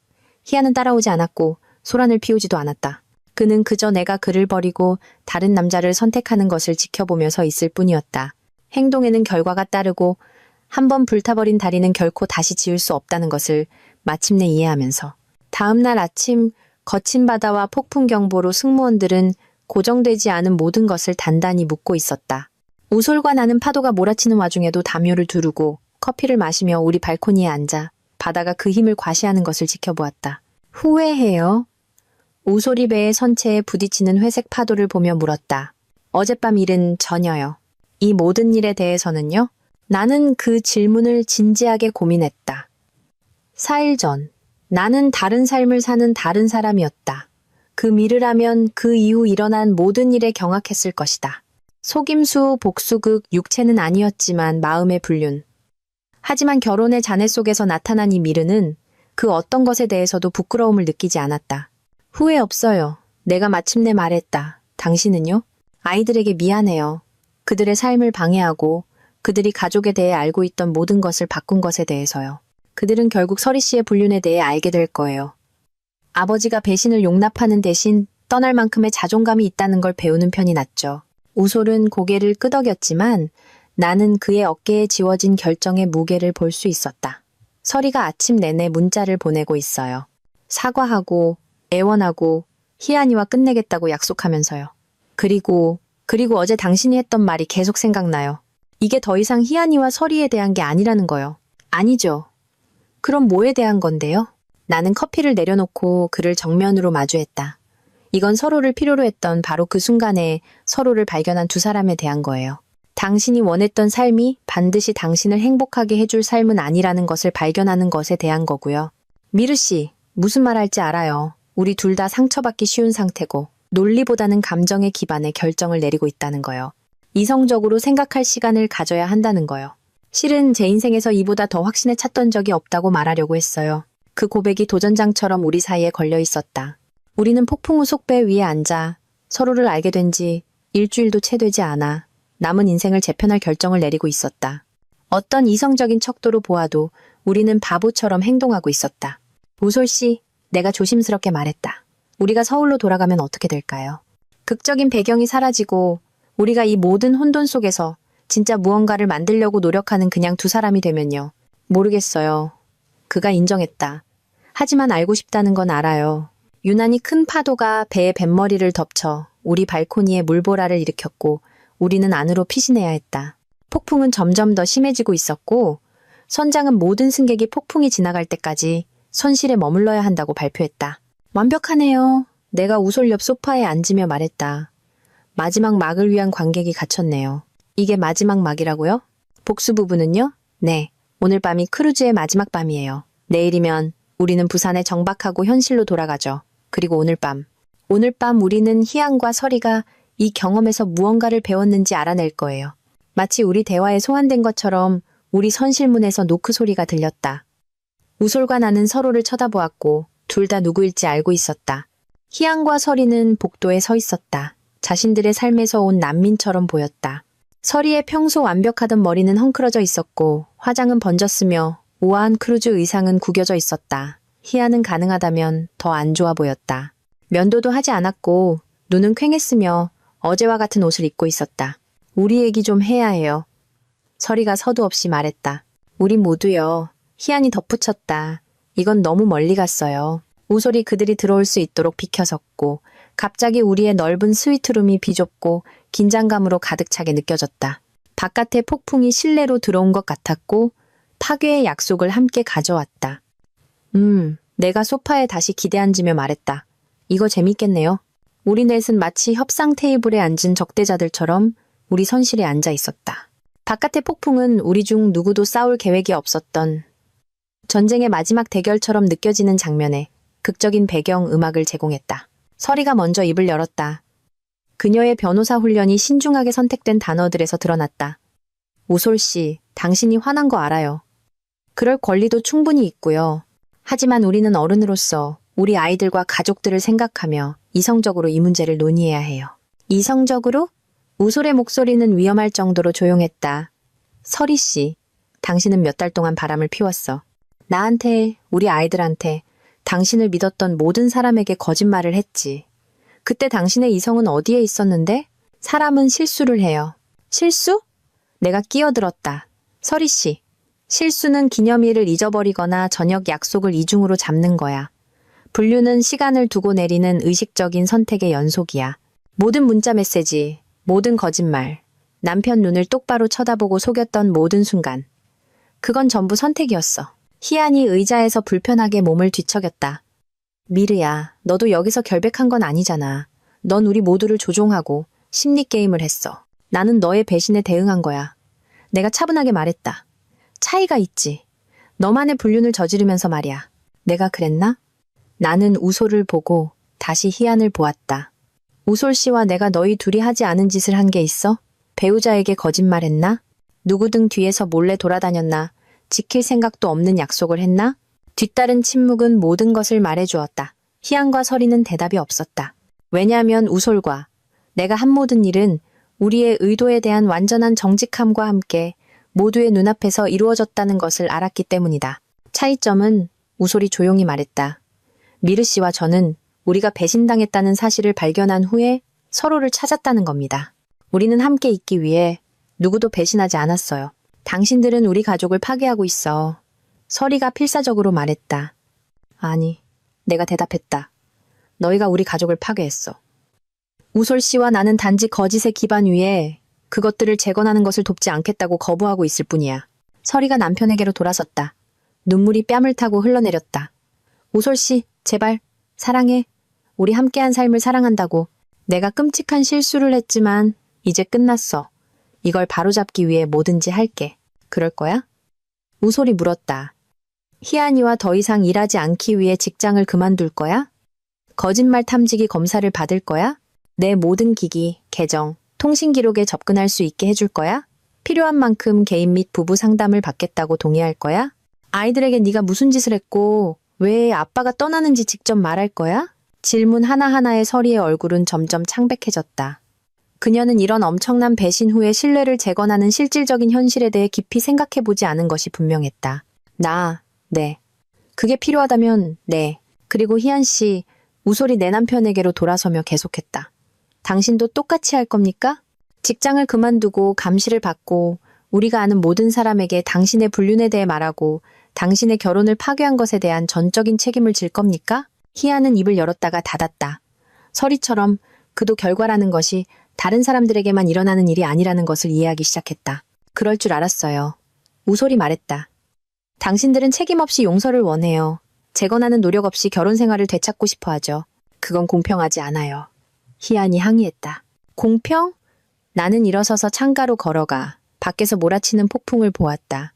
희아는 따라오지 않았고 소란을 피우지도 않았다. 그는 그저 내가 그를 버리고 다른 남자를 선택하는 것을 지켜보며 서 있을 뿐이었다. 행동에는 결과가 따르고 한번 불타버린 다리는 결코 다시 지을 수 없다는 것을 마침내 이해하면서 다음 날 아침 거친 바다와 폭풍 경보로 승무원들은 고정되지 않은 모든 것을 단단히 묶고 있었다. 우솔과 나는 파도가 몰아치는 와중에도 담요를 두르고 커피를 마시며 우리 발코니에 앉아 바다가 그 힘을 과시하는 것을 지켜보았다. 후회해요. 우솔이 배의 선체에 부딪히는 회색 파도를 보며 물었다. 어젯밤 일은 전혀요. 이 모든 일에 대해서는요? 나는 그 질문을 진지하게 고민했다. 4일 전, 나는 다른 삶을 사는 다른 사람이었다. 그 미를 하면 그 이후 일어난 모든 일에 경악했을 것이다. 속임수, 복수극, 육체는 아니었지만 마음의 불륜. 하지만 결혼의 잔해 속에서 나타난 이 미르는 그 어떤 것에 대해서도 부끄러움을 느끼지 않았다. 후회 없어요. 내가 마침내 말했다. 당신은요? 아이들에게 미안해요. 그들의 삶을 방해하고 그들이 가족에 대해 알고 있던 모든 것을 바꾼 것에 대해서요. 그들은 결국 서리 씨의 불륜에 대해 알게 될 거예요. 아버지가 배신을 용납하는 대신 떠날 만큼의 자존감이 있다는 걸 배우는 편이 낫죠. 우솔은 고개를 끄덕였지만 나는 그의 어깨에 지워진 결정의 무게를 볼 수 있었다. 서리가 아침 내내 문자를 보내고 있어요. 사과하고 애원하고 희안이와 끝내겠다고 약속하면서요. 그리고 어제 당신이 했던 말이 계속 생각나요. 이게 더 이상 희안이와 서리에 대한 게 아니라는 거요. 아니죠. 그럼 뭐에 대한 건데요? 나는 커피를 내려놓고 그를 정면으로 마주했다. 이건 서로를 필요로 했던 바로 그 순간에 서로를 발견한 두 사람에 대한 거예요. 당신이 원했던 삶이 반드시 당신을 행복하게 해줄 삶은 아니라는 것을 발견하는 것에 대한 거고요. 미르 씨, 무슨 말 할지 알아요. 우리 둘 다 상처받기 쉬운 상태고 논리보다는 감정에 기반해 결정을 내리고 있다는 거요. 이성적으로 생각할 시간을 가져야 한다는 거요. 실은 제 인생에서 이보다 더 확신에 찼던 적이 없다고 말하려고 했어요. 그 고백이 도전장처럼 우리 사이에 걸려 있었다. 우리는 폭풍 우 속배 위에 앉아 서로를 알게 된 지 일주일도 채 되지 않아 남은 인생을 재편할 결정을 내리고 있었다. 어떤 이성적인 척도로 보아도 우리는 바보처럼 행동하고 있었다. 우솔 씨, 내가 조심스럽게 말했다. 우리가 서울로 돌아가면 어떻게 될까요? 극적인 배경이 사라지고 우리가 이 모든 혼돈 속에서 진짜 무언가를 만들려고 노력하는 그냥 두 사람이 되면요. 모르겠어요. 그가 인정했다. 하지만 알고 싶다는 건 알아요. 유난히 큰 파도가 배의 뱃머리를 덮쳐 우리 발코니에 물보라를 일으켰고 우리는 안으로 피신해야 했다. 폭풍은 점점 더 심해지고 있었고 선장은 모든 승객이 폭풍이 지나갈 때까지 선실에 머물러야 한다고 발표했다. 완벽하네요. 내가 우솔 옆 소파에 앉으며 말했다. 마지막 막을 위한 관객이 갇혔네요. 이게 마지막 막이라고요? 복수 부부는요? 네. 오늘 밤이 크루즈의 마지막 밤이에요. 내일이면 우리는 부산에 정박하고 현실로 돌아가죠. 그리고 오늘 밤 우리는 희안과 서리가 이 경험에서 무언가를 배웠는지 알아낼 거예요. 마치 우리 대화에 소환된 것처럼 우리 선실문에서 노크 소리가 들렸다. 우솔과 나는 서로를 쳐다보았고 둘 다 누구일지 알고 있었다. 희안과 서리는 복도에 서 있었다. 자신들의 삶에서 온 난민처럼 보였다. 서리의 평소 완벽하던 머리는 헝클어져 있었고 화장은 번졌으며 우아한 크루즈 의상은 구겨져 있었다. 희안은 가능하다면 더 안 좋아 보였다. 면도도 하지 않았고 눈은 퀭했으며 어제와 같은 옷을 입고 있었다. 우리 얘기 좀 해야 해요. 서리가 서두 없이 말했다. 우리 모두요. 희안이 덧붙였다. 이건 너무 멀리 갔어요. 우솔이 그들이 들어올 수 있도록 비켜섰고 갑자기 우리의 넓은 스위트룸이 비좁고 긴장감으로 가득 차게 느껴졌다. 바깥의 폭풍이 실내로 들어온 것 같았고 파괴의 약속을 함께 가져왔다. 내가 소파에 다시 기대앉으며 말했다. 이거 재밌겠네요. 우리 넷은 마치 협상 테이블에 앉은 적대자들처럼 우리 선실에 앉아 있었다. 바깥의 폭풍은 우리 중 누구도 싸울 계획이 없었던 전쟁의 마지막 대결처럼 느껴지는 장면에 극적인 배경 음악을 제공했다. 서리가 먼저 입을 열었다. 그녀의 변호사 훈련이 신중하게 선택된 단어들에서 드러났다. 우솔 씨, 당신이 화난 거 알아요. 그럴 권리도 충분히 있고요. 하지만 우리는 어른으로서 우리 아이들과 가족들을 생각하며 이성적으로 이 문제를 논의해야 해요. 이성적으로? 우솔의 목소리는 위험할 정도로 조용했다. 설희 씨, 당신은 몇 달 동안 바람을 피웠어. 나한테, 우리 아이들한테, 당신을 믿었던 모든 사람에게 거짓말을 했지. 그때 당신의 이성은 어디에 있었는데? 사람은 실수를 해요. 실수? 내가 끼어들었다. 설희 씨, 실수는 기념일을 잊어버리거나 저녁 약속을 이중으로 잡는 거야. 분류는 시간을 두고 내리는 의식적인 선택의 연속이야. 모든 문자 메시지, 모든 거짓말, 남편 눈을 똑바로 쳐다보고 속였던 모든 순간. 그건 전부 선택이었어. 희안이 의자에서 불편하게 몸을 뒤척였다. 미르야, 너도 여기서 결백한 건 아니잖아. 넌 우리 모두를 조종하고 심리게임을 했어. 나는 너의 배신에 대응한 거야. 내가 차분하게 말했다. 차이가 있지. 너만의 불륜을 저지르면서 말이야. 내가 그랬나? 나는 우솔을 보고 다시 희안을 보았다. 우솔 씨와 내가 너희 둘이 하지 않은 짓을 한 게 있어? 배우자에게 거짓말했나? 누구등 뒤에서 몰래 돌아다녔나? 지킬 생각도 없는 약속을 했나? 뒤따른 침묵은 모든 것을 말해주었다. 희안과 설이는 대답이 없었다. 왜냐하면 우솔과 내가 한 모든 일은 우리의 의도에 대한 완전한 정직함과 함께 모두의 눈앞에서 이루어졌다는 것을 알았기 때문이다. 차이점은 우솔이 조용히 말했다. 미르 씨와 저는 우리가 배신당했다는 사실을 발견한 후에 서로를 찾았다는 겁니다. 우리는 함께 있기 위해 누구도 배신하지 않았어요. 당신들은 우리 가족을 파괴하고 있어. 설이가 필사적으로 말했다. 아니, 내가 대답했다. 너희가 우리 가족을 파괴했어. 우솔 씨와 나는 단지 거짓의 기반 위에 그것들을 재건하는 것을 돕지 않겠다고 거부하고 있을 뿐이야. 설이가 남편에게로 돌아섰다. 눈물이 뺨을 타고 흘러내렸다. 우솔 씨, 제발, 사랑해. 우리 함께한 삶을 사랑한다고. 내가 끔찍한 실수를 했지만 이제 끝났어. 이걸 바로잡기 위해 뭐든지 할게. 그럴 거야? 우솔이 물었다. 희안이와 더 이상 일하지 않기 위해 직장을 그만둘 거야? 거짓말 탐지기 검사를 받을 거야? 내 모든 기기, 계정, 통신 기록에 접근할 수 있게 해줄 거야? 필요한 만큼 개인 및 부부 상담을 받겠다고 동의할 거야? 아이들에게 네가 무슨 짓을 했고 왜 아빠가 떠나는지 직접 말할 거야? 질문 하나하나에 설이의 얼굴은 점점 창백해졌다. 그녀는 이런 엄청난 배신 후에 신뢰를 재건하는 실질적인 현실에 대해 깊이 생각해보지 않은 것이 분명했다. 네. 그게 필요하다면 네. 그리고 희안 씨, 우솔이 내 남편에게로 돌아서며 계속했다. 당신도 똑같이 할 겁니까? 직장을 그만두고 감시를 받고 우리가 아는 모든 사람에게 당신의 불륜에 대해 말하고 당신의 결혼을 파괴한 것에 대한 전적인 책임을 질 겁니까? 희안은 입을 열었다가 닫았다. 설이처럼 그도 결과라는 것이 다른 사람들에게만 일어나는 일이 아니라는 것을 이해하기 시작했다. 그럴 줄 알았어요. 우솔이 말했다. 당신들은 책임 없이 용서를 원해요. 재건하는 노력 없이 결혼 생활을 되찾고 싶어 하죠. 그건 공평하지 않아요. 희안이 항의했다. 공평? 나는 일어서서 창가로 걸어가 밖에서 몰아치는 폭풍을 보았다.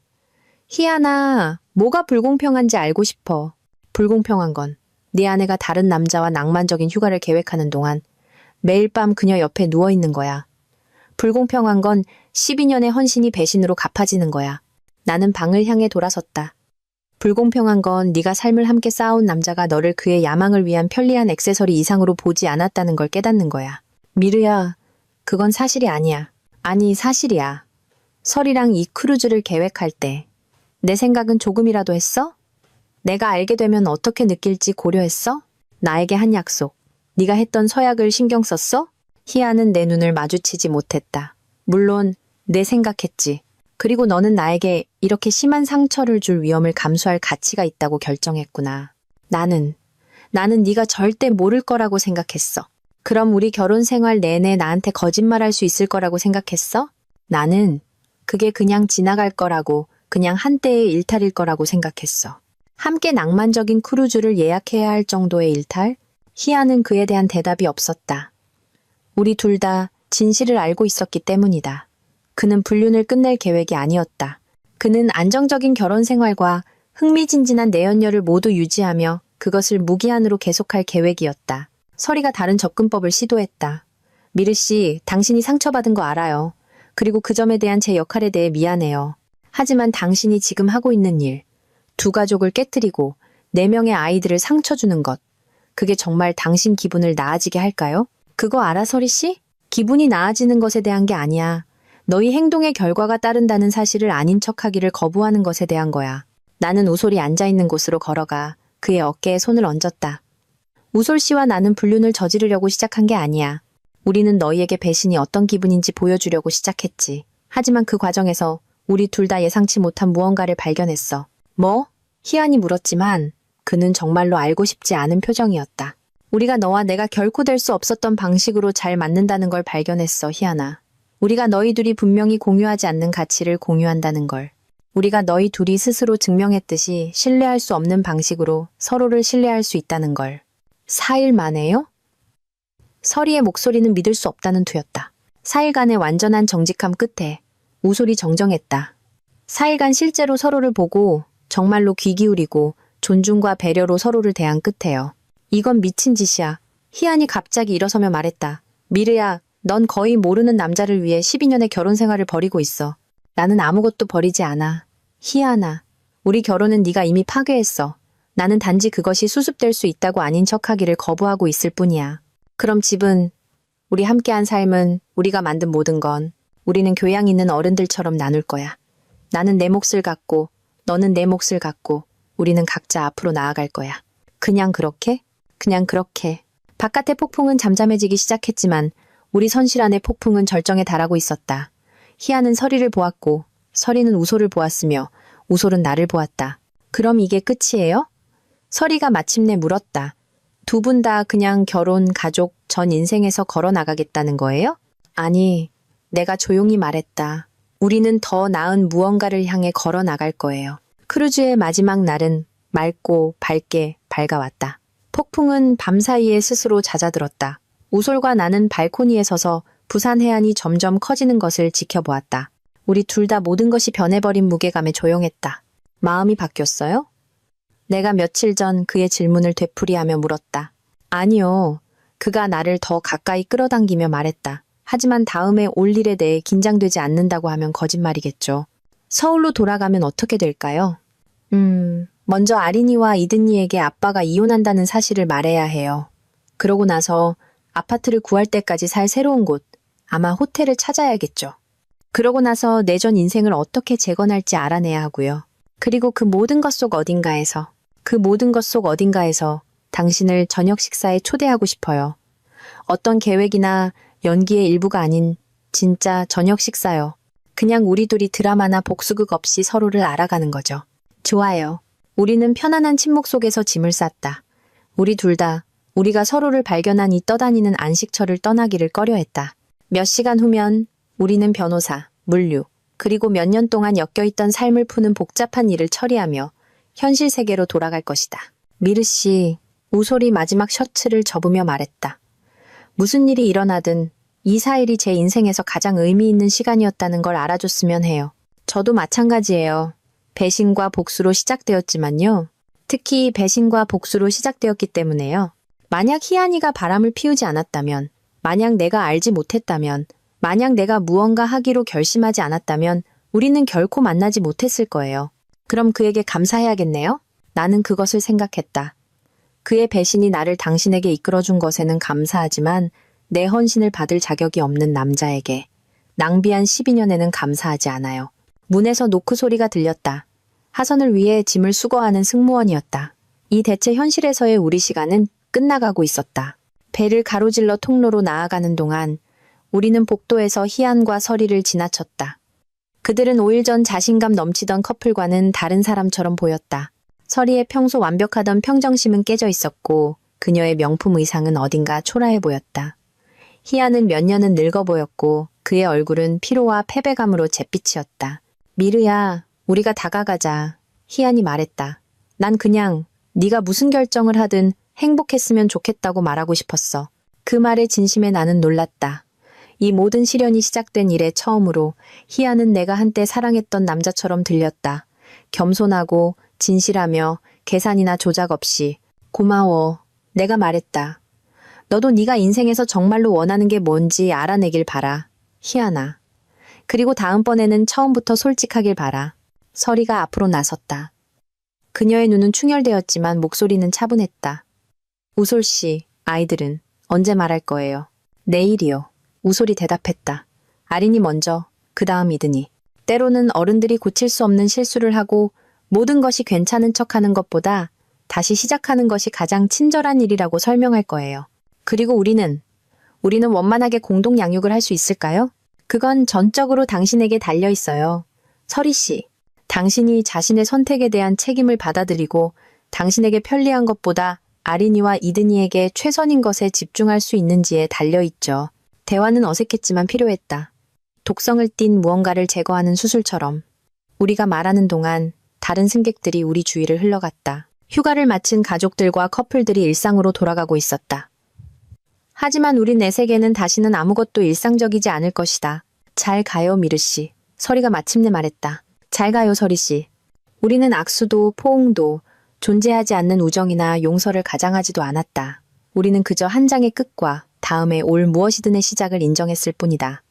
희안아, 뭐가 불공평한지 알고 싶어. 불공평한 건 네 아내가 다른 남자와 낭만적인 휴가를 계획하는 동안 매일 밤 그녀 옆에 누워있는 거야. 불공평한 건 12년의 헌신이 배신으로 갚아지는 거야. 나는 방을 향해 돌아섰다. 불공평한 건 네가 삶을 함께 쌓아온 남자가 너를 그의 야망을 위한 편리한 액세서리 이상으로 보지 않았다는 걸 깨닫는 거야. 미르야, 그건 사실이 아니야. 아니, 사실이야. 설이랑 이 크루즈를 계획할 때 내 생각은 조금이라도 했어? 내가 알게 되면 어떻게 느낄지 고려했어? 나에게 한 약속. 네가 했던 서약을 신경 썼어? 희아는 내 눈을 마주치지 못했다. 물론 내 생각했지. 그리고 너는 나에게 이렇게 심한 상처를 줄 위험을 감수할 가치가 있다고 결정했구나. 나는 네가 절대 모를 거라고 생각했어. 그럼 우리 결혼 생활 내내 나한테 거짓말할 수 있을 거라고 생각했어? 나는 그게 그냥 지나갈 거라고, 그냥 한때의 일탈일 거라고 생각했어. 함께 낭만적인 크루즈를 예약해야 할 정도의 일탈? 희아는 그에 대한 대답이 없었다. 우리 둘 다 진실을 알고 있었기 때문이다. 그는 불륜을 끝낼 계획이 아니었다. 그는 안정적인 결혼 생활과 흥미진진한 내연녀를 모두 유지하며 그것을 무기한으로 계속할 계획이었다. 설이가 다른 접근법을 시도했다. 미르 씨, 당신이 상처받은 거 알아요. 그리고 그 점에 대한 제 역할에 대해 미안해요. 하지만 당신이 지금 하고 있는 일, 두 가족을 깨뜨리고 4명의 아이들을 상처 주는 것, 그게 정말 당신 기분을 나아지게 할까요? 그거 알아, 설이 씨? 기분이 나아지는 것에 대한 게 아니야. 너희 행동의 결과가 따른다는 사실을 아닌 척하기를 거부하는 것에 대한 거야. 나는 우솔이 앉아있는 곳으로 걸어가 그의 어깨에 손을 얹었다. 우솔 씨와 나는 불륜을 저지르려고 시작한 게 아니야. 우리는 너희에게 배신이 어떤 기분인지 보여주려고 시작했지. 하지만 그 과정에서 우리 둘 다 예상치 못한 무언가를 발견했어. 뭐? 희한이 물었지만 그는 정말로 알고 싶지 않은 표정이었다. 우리가 너와 내가 결코 될 수 없었던 방식으로 잘 맞는다는 걸 발견했어, 희한아. 우리가 너희 둘이 분명히 공유하지 않는 가치를 공유한다는 걸. 우리가 너희 둘이 스스로 증명했듯이 신뢰할 수 없는 방식으로 서로를 신뢰할 수 있다는 걸. 4일 만에요? 서리의 목소리는 믿을 수 없다는 투였다. 4일간의 완전한 정직함 끝에 우솔이 정정했다. 4일간 실제로 서로를 보고 정말로 귀 기울이고 존중과 배려로 서로를 대한 끝에요. 이건 미친 짓이야. 희한이 갑자기 일어서며 말했다. 미르야, 넌 거의 모르는 남자를 위해 12년의 결혼 생활을 벌이고 있어. 나는 아무것도 버리지 않아. 희한아, 우리 결혼은 네가 이미 파괴했어. 나는 단지 그것이 수습될 수 있다고 아닌 척하기를 거부하고 있을 뿐이야. 그럼 집은, 우리 함께한 삶은, 우리가 만든 모든 건 우리는 교양 있는 어른들처럼 나눌 거야. 나는 내 몫을 갖고 너는 내 몫을 갖고 우리는 각자 앞으로 나아갈 거야. 그냥 그렇게? 그냥 그렇게. 바깥의 폭풍은 잠잠해지기 시작했지만 우리 선실 안의 폭풍은 절정에 달하고 있었다. 희아는 서리를 보았고 서리는 우솔을 보았으며 우솔은 나를 보았다. 그럼 이게 끝이에요? 서리가 마침내 물었다. 두 분 다 그냥 결혼, 가족, 전 인생에서 걸어 나가겠다는 거예요? 아니, 내가 조용히 말했다. 우리는 더 나은 무언가를 향해 걸어 나갈 거예요. 크루즈의 마지막 날은 맑고 밝게 밝아왔다. 폭풍은 밤사이에 스스로 잦아들었다. 우솔과 나는 발코니에 서서 부산 해안이 점점 커지는 것을 지켜보았다. 우리 둘 다 모든 것이 변해버린 무게감에 조용했다. 마음이 바뀌었어요? 내가 며칠 전 그의 질문을 되풀이하며 물었다. 아니요. 그가 나를 더 가까이 끌어당기며 말했다. 하지만 다음에 올 일에 대해 긴장되지 않는다고 하면 거짓말이겠죠. 서울로 돌아가면 어떻게 될까요? 먼저 아린이와 이든이에게 아빠가 이혼한다는 사실을 말해야 해요. 그러고 나서 아파트를 구할 때까지 살 새로운 곳, 아마 호텔을 찾아야겠죠. 그러고 나서 내 전 인생을 어떻게 재건할지 알아내야 하고요. 그리고 그 모든 것 속 어딘가에서 당신을 저녁 식사에 초대하고 싶어요. 어떤 계획이나 연기의 일부가 아닌 진짜 저녁 식사요. 그냥 우리 둘이 드라마나 복수극 없이 서로를 알아가는 거죠. 좋아요. 우리는 편안한 침묵 속에서 짐을 쌌다. 우리 둘 다 우리가 서로를 발견한 이 떠다니는 안식처를 떠나기를 꺼려했다. 몇 시간 후면 우리는 변호사, 물류, 그리고 몇 년 동안 엮여있던 삶을 푸는 복잡한 일을 처리하며 현실 세계로 돌아갈 것이다. 미르 씨, 우솔이 마지막 셔츠를 접으며 말했다. 무슨 일이 일어나든 이 4일이 제 인생에서 가장 의미 있는 시간이었다는 걸 알아줬으면 해요. 저도 마찬가지예요. 배신과 복수로 시작되었지만요. 특히 배신과 복수로 시작되었기 때문에요. 만약 희한이가 바람을 피우지 않았다면, 만약 내가 알지 못했다면, 만약 내가 무언가 하기로 결심하지 않았다면 우리는 결코 만나지 못했을 거예요. 그럼 그에게 감사해야겠네요? 나는 그것을 생각했다. 그의 배신이 나를 당신에게 이끌어준 것에는 감사하지만 내 헌신을 받을 자격이 없는 남자에게 낭비한 12년에는 감사하지 않아요. 문에서 노크 소리가 들렸다. 하선을 위해 짐을 수거하는 승무원이었다. 이 대체 현실에서의 우리 시간은 끝나가고 있었다. 배를 가로질러 통로로 나아가는 동안 우리는 복도에서 희안과 서리를 지나쳤다. 그들은 5일 전 자신감 넘치던 커플과는 다른 사람처럼 보였다. 서리의 평소 완벽하던 평정심은 깨져 있었고 그녀의 명품 의상은 어딘가 초라해 보였다. 희안은 몇 년은 늙어 보였고 그의 얼굴은 피로와 패배감으로 잿빛이었다. 미르야, 우리가 다가가자. 희안이 말했다. 난 그냥 네가 무슨 결정을 하든 행복했으면 좋겠다고 말하고 싶었어. 그 말에 진심에 나는 놀랐다. 이 모든 시련이 시작된 이래 처음으로 희안은 내가 한때 사랑했던 남자처럼 들렸다. 겸손하고 진실하며 계산이나 조작 없이. 고마워. 내가 말했다. 너도 네가 인생에서 정말로 원하는 게 뭔지 알아내길 바라. 희안아. 그리고 다음번에는 처음부터 솔직하길 바라. 서리가 앞으로 나섰다. 그녀의 눈은 충혈되었지만 목소리는 차분했다. 우솔 씨, 아이들은 언제 말할 거예요? 내일이요. 우솔이 대답했다. 아린이 먼저, 그 다음 이든이. 때로는 어른들이 고칠 수 없는 실수를 하고 모든 것이 괜찮은 척하는 것보다 다시 시작하는 것이 가장 친절한 일이라고 설명할 거예요. 그리고 우리는 원만하게 공동 양육을 할 수 있을까요? 그건 전적으로 당신에게 달려 있어요. 서리 씨, 당신이 자신의 선택에 대한 책임을 받아들이고 당신에게 편리한 것보다 아린이와 이든이에게 최선인 것에 집중할 수 있는지에 달려 있죠. 대화는 어색했지만 필요했다. 독성을 띤 무언가를 제거하는 수술처럼. 우리가 말하는 동안 다른 승객들이 우리 주위를 흘러갔다. 휴가를 마친 가족들과 커플들이 일상으로 돌아가고 있었다. 하지만 우리 넷에게는 다시는 아무것도 일상적이지 않을 것이다. 잘 가요, 미르 씨. 서리가 마침내 말했다. 잘 가요, 서리 씨. 우리는 악수도 포옹도 존재하지 않는 우정이나 용서를 가장하지도 않았다. 우리는 그저 한 장의 끝과 다음에 올 무엇이든의 시작을 인정했을 뿐이다.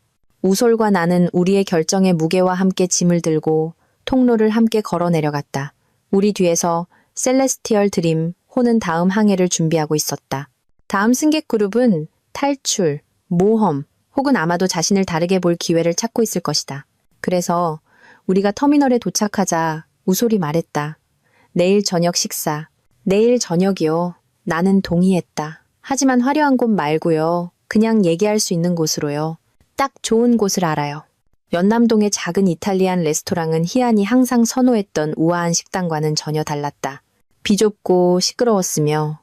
우솔과 나는 우리의 결정의 무게와 함께 짐을 들고 통로를 함께 걸어 내려갔다. 우리 뒤에서 셀레스티얼 드림, 호는 다음 항해를 준비하고 있었다. 다음 승객 그룹은 탈출, 모험, 혹은 아마도 자신을 다르게 볼 기회를 찾고 있을 것이다. 그래서 우리가 터미널에 도착하자 우솔이 말했다. 내일 저녁 식사. 내일 저녁이요. 나는 동의했다. 하지만 화려한 곳 말고요. 그냥 얘기할 수 있는 곳으로요. 딱 좋은 곳을 알아요. 연남동의 작은 이탈리안 레스토랑은 희안이 항상 선호했던 우아한 식당과는 전혀 달랐다. 비좁고 시끄러웠으며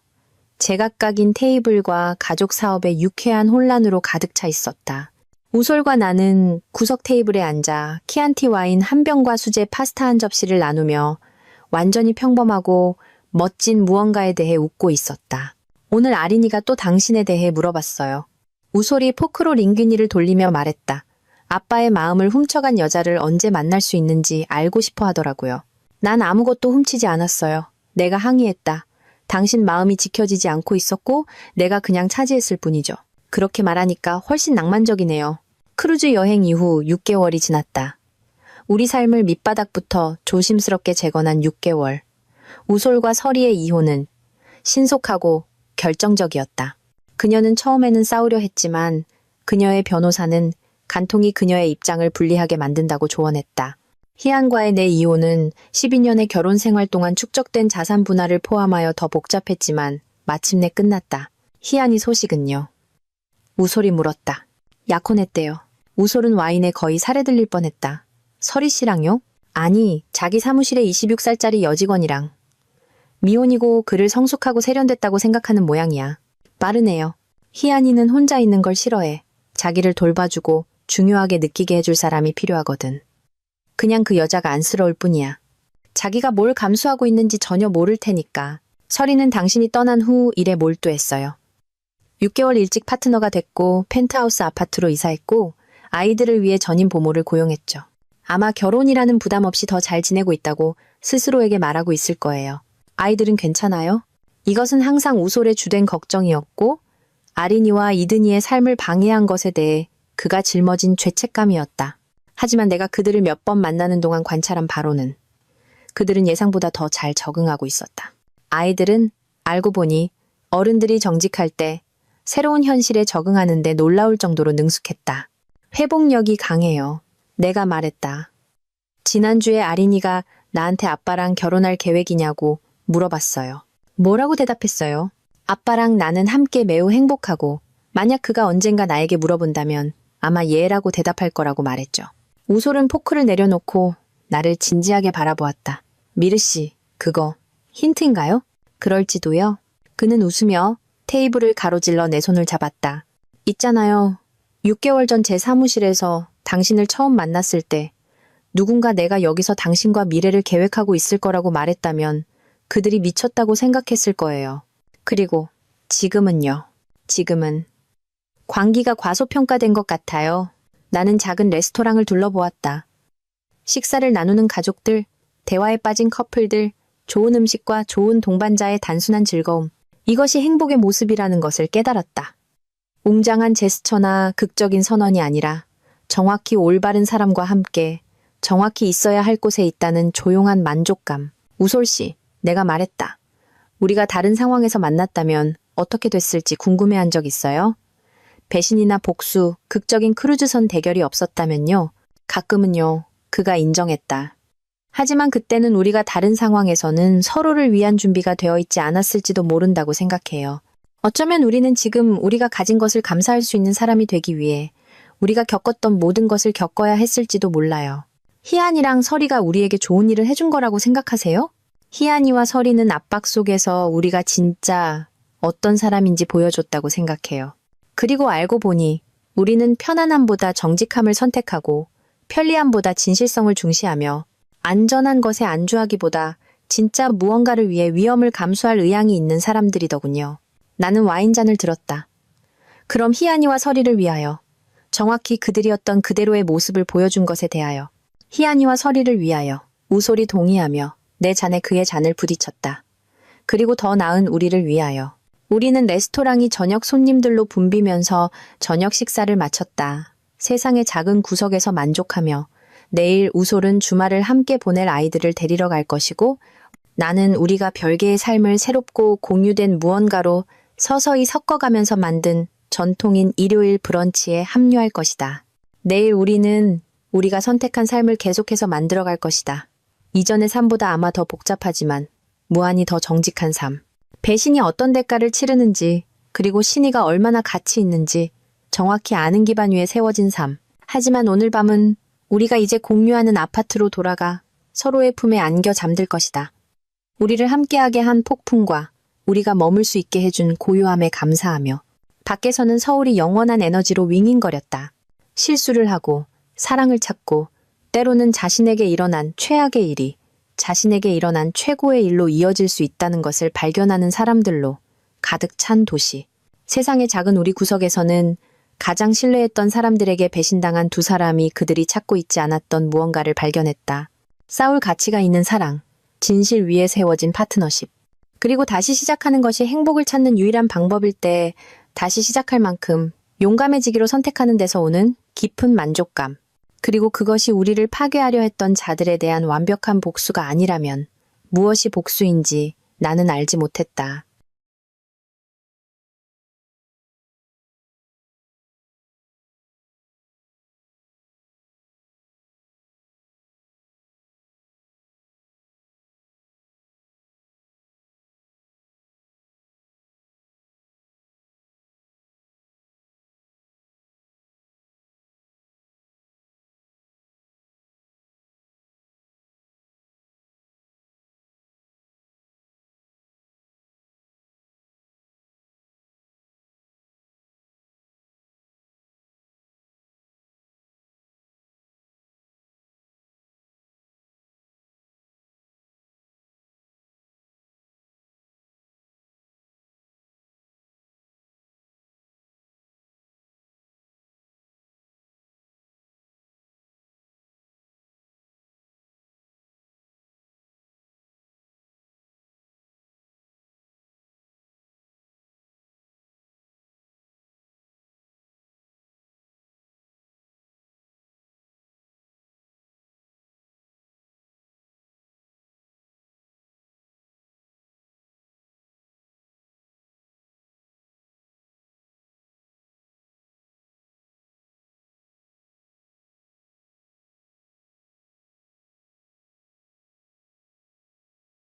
제각각인 테이블과 가족 사업의 유쾌한 혼란으로 가득 차 있었다. 우솔과 나는 구석 테이블에 앉아 키안티 와인 한 병과 수제 파스타 한 접시를 나누며 완전히 평범하고 멋진 무언가에 대해 웃고 있었다. 오늘 아린이가 또 당신에 대해 물어봤어요. 우솔이 포크로 링귀니를 돌리며 말했다. 아빠의 마음을 훔쳐간 여자를 언제 만날 수 있는지 알고 싶어 하더라고요. 난 아무것도 훔치지 않았어요. 내가 항의했다. 당신 마음이 지켜지지 않고 있었고 내가 그냥 차지했을 뿐이죠. 그렇게 말하니까 훨씬 낭만적이네요. 크루즈 여행 이후 6개월이 지났다. 우리 삶을 밑바닥부터 조심스럽게 재건한 6개월. 우솔과 서리의 이혼은 신속하고 결정적이었다. 그녀는 처음에는 싸우려 했지만 그녀의 변호사는 간통이 그녀의 입장을 불리하게 만든다고 조언했다. 희안과의 내 이혼은 12년의 결혼 생활 동안 축적된 자산 분할을 포함하여 더 복잡했지만 마침내 끝났다. 희안이 소식은요? 우솔이 물었다. 약혼했대요. 우솔은 와인에 거의 살에 들릴 뻔했다. 서리 씨랑요? 아니, 자기 사무실의 26살짜리 여직원이랑. 미혼이고 그를 성숙하고 세련됐다고 생각하는 모양이야. 빠르네요. 희안이는 혼자 있는 걸 싫어해. 자기를 돌봐주고 중요하게 느끼게 해줄 사람이 필요하거든. 그냥 그 여자가 안쓰러울 뿐이야. 자기가 뭘 감수하고 있는지 전혀 모를 테니까. 서리는 당신이 떠난 후 일에 몰두했어요. 6개월 일찍 파트너가 됐고 펜트하우스 아파트로 이사했고 아이들을 위해 전임 보모를 고용했죠. 아마 결혼이라는 부담 없이 더 잘 지내고 있다고 스스로에게 말하고 있을 거예요. 아이들은 괜찮아요? 이것은 항상 우솔의 주된 걱정이었고 아린이와 이든이의 삶을 방해한 것에 대해 그가 짊어진 죄책감이었다. 하지만 내가 그들을 몇 번 만나는 동안 관찰한 바로는 그들은 예상보다 더 잘 적응하고 있었다. 아이들은 알고 보니 어른들이 정직할 때 새로운 현실에 적응하는 데 놀라울 정도로 능숙했다. 회복력이 강해요. 내가 말했다. 지난주에 아린이가 나한테 아빠랑 결혼할 계획이냐고 물어봤어요. 뭐라고 대답했어요? 아빠랑 나는 함께 매우 행복하고 만약 그가 언젠가 나에게 물어본다면 아마 예라고 대답할 거라고 말했죠. 우솔은 포크를 내려놓고 나를 진지하게 바라보았다. 미르 씨, 그거 힌트인가요? 그럴지도요. 그는 웃으며 테이블을 가로질러 내 손을 잡았다. 있잖아요. 6개월 전 제 사무실에서 당신을 처음 만났을 때 누군가 내가 여기서 당신과 미래를 계획하고 있을 거라고 말했다면 그들이 미쳤다고 생각했을 거예요. 그리고 지금은요. 지금은 광기가 과소평가된 것 같아요. 나는 작은 레스토랑을 둘러보았다. 식사를 나누는 가족들, 대화에 빠진 커플들, 좋은 음식과 좋은 동반자의 단순한 즐거움. 이것이 행복의 모습이라는 것을 깨달았다. 웅장한 제스처나 극적인 선언이 아니라 정확히 올바른 사람과 함께 정확히 있어야 할 곳에 있다는 조용한 만족감. 우솔 씨, 내가 말했다. 우리가 다른 상황에서 만났다면 어떻게 됐을지 궁금해한 적 있어요? 배신이나 복수, 극적인 크루즈선 대결이 없었다면요. 가끔은요, 그가 인정했다. 하지만 그때는 우리가 다른 상황에서는 서로를 위한 준비가 되어 있지 않았을지도 모른다고 생각해요. 어쩌면 우리는 지금 우리가 가진 것을 감사할 수 있는 사람이 되기 위해 우리가 겪었던 모든 것을 겪어야 했을지도 몰라요. 희안이랑 설이가 우리에게 좋은 일을 해준 거라고 생각하세요? 희안이와 설이는 압박 속에서 우리가 진짜 어떤 사람인지 보여줬다고 생각해요. 그리고 알고 보니 우리는 편안함보다 정직함을 선택하고 편리함보다 진실성을 중시하며 안전한 것에 안주하기보다 진짜 무언가를 위해 위험을 감수할 의향이 있는 사람들이더군요. 나는 와인잔을 들었다. 그럼 희안이와 설이를 위하여, 정확히 그들이었던 그대로의 모습을 보여준 것에 대하여, 희안이와 설이를 위하여 우솔이 동의하며 내 잔에 그의 잔을 부딪혔다. 그리고 더 나은 우리를 위하여. 우리는 레스토랑이 저녁 손님들로 붐비면서 저녁 식사를 마쳤다. 세상의 작은 구석에서 만족하며 내일 우솔은 주말을 함께 보낼 아이들을 데리러 갈 것이고 나는 우리가 별개의 삶을 새롭고 공유된 무언가로 서서히 섞어가면서 만든 전통인 일요일 브런치에 합류할 것이다. 내일 우리는 우리가 선택한 삶을 계속해서 만들어갈 것이다. 이전의 삶보다 아마 더 복잡하지만 무한히 더 정직한 삶. 배신이 어떤 대가를 치르는지 그리고 신의가 얼마나 가치 있는지 정확히 아는 기반 위에 세워진 삶. 하지만 오늘 밤은 우리가 이제 공유하는 아파트로 돌아가 서로의 품에 안겨 잠들 것이다. 우리를 함께하게 한 폭풍과 우리가 머물 수 있게 해준 고요함에 감사하며 밖에서는 서울이 영원한 에너지로 윙윙거렸다. 실수를 하고 사랑을 찾고 때로는 자신에게 일어난 최악의 일이 자신에게 일어난 최고의 일로 이어질 수 있다는 것을 발견하는 사람들로 가득 찬 도시. 세상의 작은 우리 구석에서는 가장 신뢰했던 사람들에게 배신당한 두 사람이 그들이 찾고 있지 않았던 무언가를 발견했다. 싸울 가치가 있는 사랑, 진실 위에 세워진 파트너십. 그리고 다시 시작하는 것이 행복을 찾는 유일한 방법일 때 다시 시작할 만큼 용감해지기로 선택하는 데서 오는 깊은 만족감. 그리고 그것이 우리를 파괴하려 했던 자들에 대한 완벽한 복수가 아니라면 무엇이 복수인지 나는 알지 못했다.